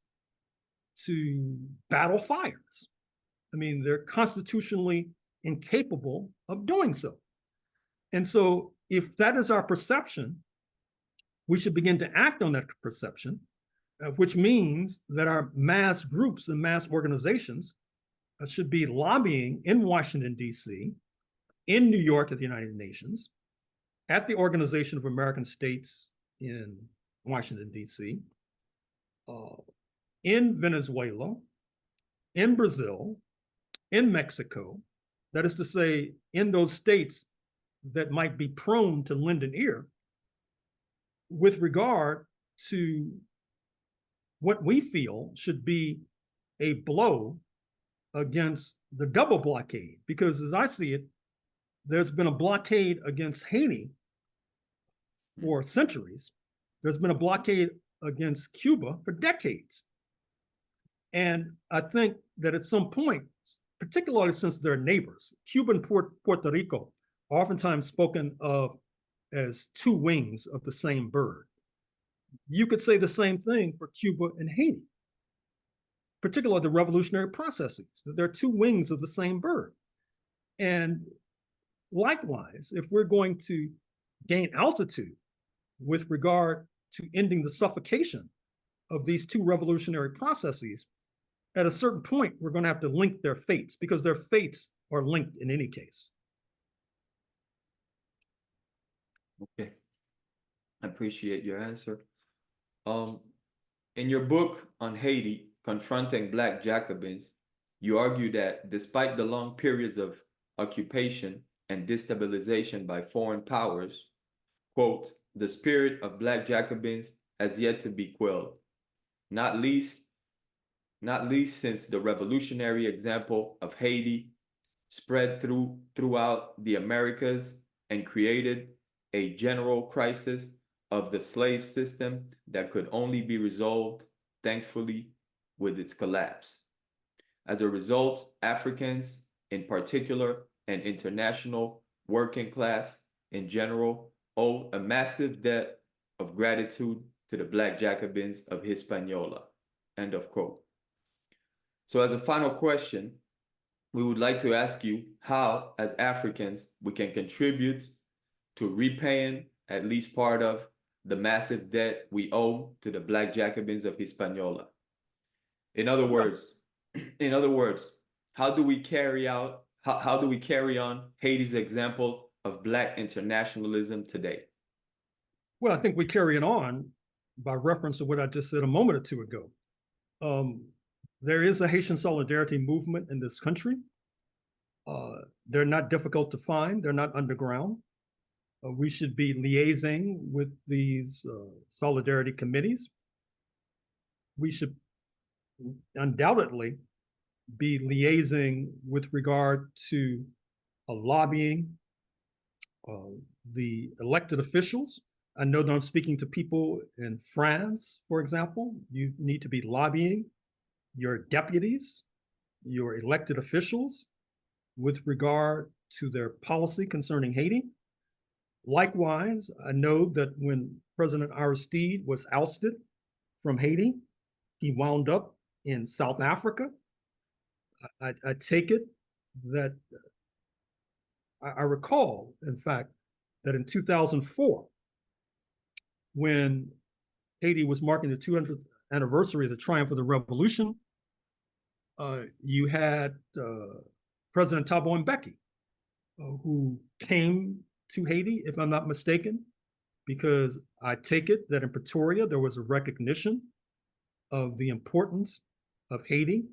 to battle fires. I mean, they're constitutionally incapable of doing so. And so if that is our perception, we should begin to act on that perception, which means that our mass groups and mass organizations should be lobbying in Washington, D.C., in New York at the United Nations, at the Organization of American States in Washington, D.C., in Venezuela, in Brazil, in Mexico, that is to say, in those states that might be prone to lend an ear with regard to what we feel should be a blow against the double blockade, because as I see it, there's been a blockade against Haiti for centuries. There's been a blockade against Cuba for decades. And I think that at some point, particularly since they're neighbors, Cuba and Puerto Rico are oftentimes spoken of as two wings of the same bird. You could say the same thing for Cuba and Haiti, particularly the revolutionary processes, that they're two wings of the same bird. And likewise, if we're going to gain altitude with regard to ending the suffocation of these two revolutionary processes, at a certain point, we're going to have to link their fates, because their fates are linked in any case. Okay. I appreciate your answer. In your book on Haiti, Confronting Black Jacobins, you argue that despite the long periods of occupation and destabilization by foreign powers, quote, the spirit of Black Jacobins has yet to be quelled, not least since the revolutionary example of Haiti spread throughout the Americas and created a general crisis of the slave system that could only be resolved, thankfully, with its collapse. As a result, Africans in particular and international working class in general owe a massive debt of gratitude to the Black Jacobins of Hispaniola. End of quote. So as a final question, we would like to ask you how, as Africans, we can contribute to repaying at least part of the massive debt we owe to the Black Jacobins of Hispaniola. In other words, how do we carry on Haiti's example of Black internationalism today? Well, I think we carry it on by reference to what I just said a moment or two ago. There is a Haitian solidarity movement in this country. They're not difficult to find. They're not underground. We should be liaising with these solidarity committees. We should undoubtedly be liaising with regard to lobbying the elected officials. I know that I'm speaking to people in France, for example. You need to be lobbying your deputies, your elected officials, with regard to their policy concerning Haiti. Likewise, I know that when President Aristide was ousted from Haiti, he wound up in South Africa. I take it that I recall, in fact, that in 2004, when Haiti was marking the 200th anniversary of the triumph of the revolution, you had President Thabo Mbeki, who came to Haiti, if I'm not mistaken, because I take it that in Pretoria, there was a recognition of the importance of Haiti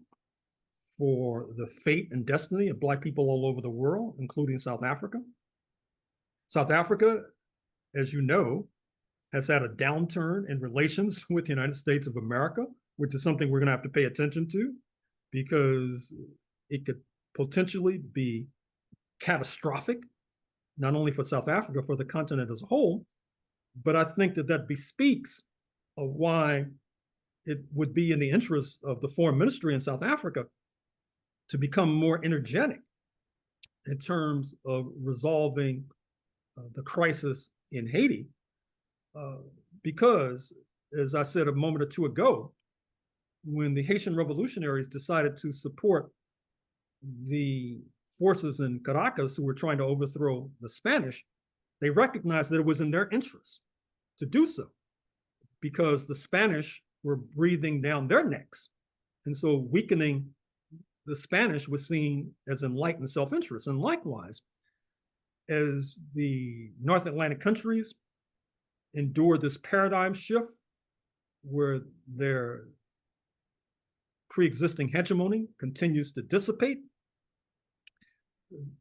for the fate and destiny of Black people all over the world, including South Africa. South Africa, as you know, has had a downturn in relations with the United States of America, which is something we're going to have to pay attention to, because it could potentially be catastrophic, not only for South Africa, for the continent as a whole. But I think that bespeaks of why it would be in the interest of the foreign ministry in South Africa to become more energetic in terms of resolving the crisis in Haiti, because, as I said a moment or two ago, when the Haitian revolutionaries decided to support the forces in Caracas who were trying to overthrow the Spanish, they recognized that it was in their interest to do so, because the Spanish were breathing down their necks. And so weakening the Spanish was seen as enlightened self-interest. And likewise, as the North Atlantic countries endure this paradigm shift where their pre-existing hegemony continues to dissipate,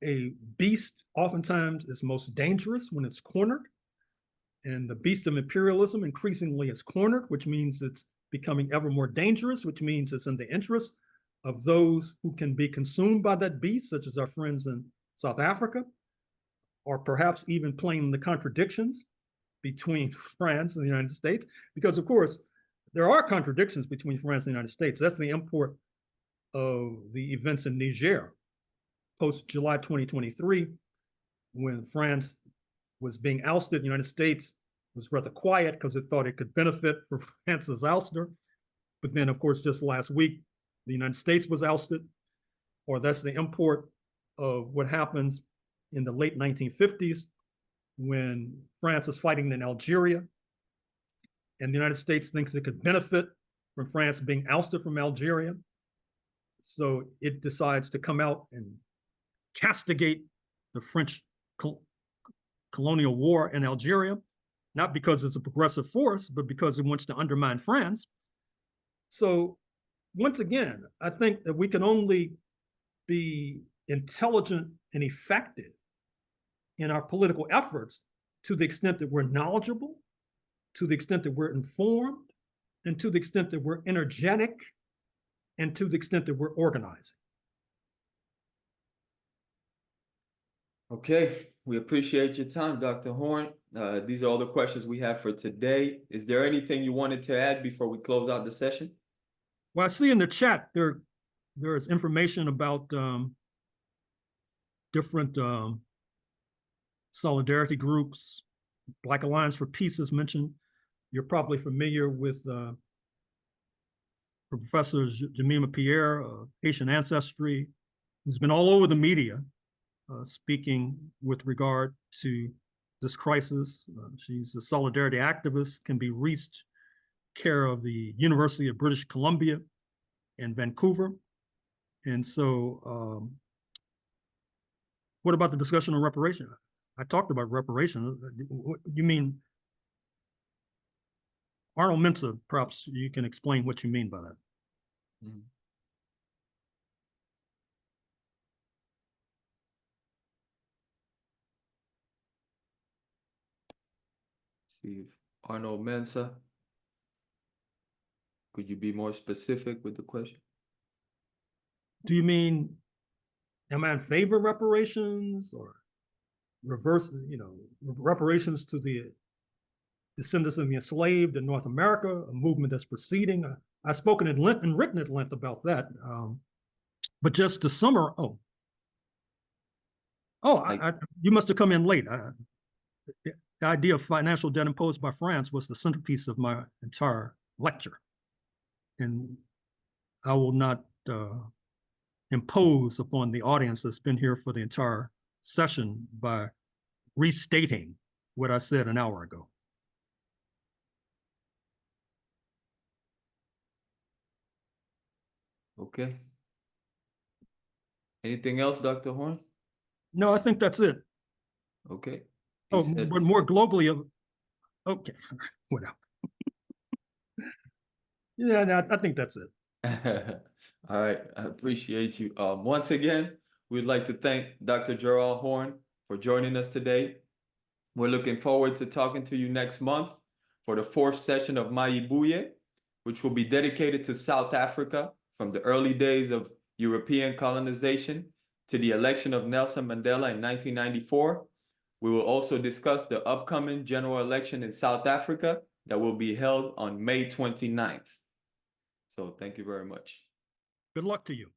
a beast oftentimes is most dangerous when it's cornered. And the beast of imperialism increasingly is cornered, which means it's becoming ever more dangerous, which means it's in the interest of those who can be consumed by that beast, such as our friends in South Africa, or perhaps even playing the contradictions between France and the United States, because of course, there are contradictions between France and the United States. That's the import of the events in Niger post July 2023, when France was being ousted. The United States was rather quiet because it thought it could benefit from France's ouster. But then, of course, just last week, the United States was ousted, or that's the import of what happens in the late 1950s when France is fighting in Algeria, and the United States thinks it could benefit from France being ousted from Algeria. So it decides to come out and castigate the French colonial war in Algeria, not because it's a progressive force, but because it wants to undermine France. So once again, I think that we can only be intelligent and effective in our political efforts to the extent that we're knowledgeable, to the extent that we're informed, and to the extent that we're energetic, and to the extent that we're organizing. Okay, we appreciate your time, Dr. Horne. These are all the questions we have for today. Is there anything you wanted to add before we close out the session? Well, I see in the chat there is information about different solidarity groups. Black Alliance for Peace is mentioned. You're probably familiar with Professor Jemima Pierre, Haitian ancestry, who's been all over the media speaking with regard to this crisis. She's a solidarity activist, can be reached care of the University of British Columbia in Vancouver. And so what about the discussion on reparation? I talked about reparations. You mean, Arnold Mensah, perhaps you can explain what you mean by that. Mm-hmm. Steve, Arnold Mensah, could you be more specific with the question? Do you mean, am I in favor of reparations, or reverse, reparations to the descendants of the enslaved in North America, a movement that's proceeding? I've spoken at length and written at length about that. But just to summarize, you must have come in late. The idea of financial debt imposed by France was the centerpiece of my entire lecture. And I will not impose upon the audience that's been here for the entire session by restating what I said an hour ago. Okay. Anything else, Dr. Horne? No, I think that's it. Okay. But more globally, okay, whatever. Yeah, no, I think that's it. All right, I appreciate you. Once again, we'd like to thank Dr. Gerald Horne for joining us today. We're looking forward to talking to you next month for the 4th session of Mayibuye, which will be dedicated to South Africa from the early days of European colonization to the election of Nelson Mandela in 1994. We will also discuss the upcoming general election in South Africa that will be held on May 29th. So thank you very much. Good luck to you.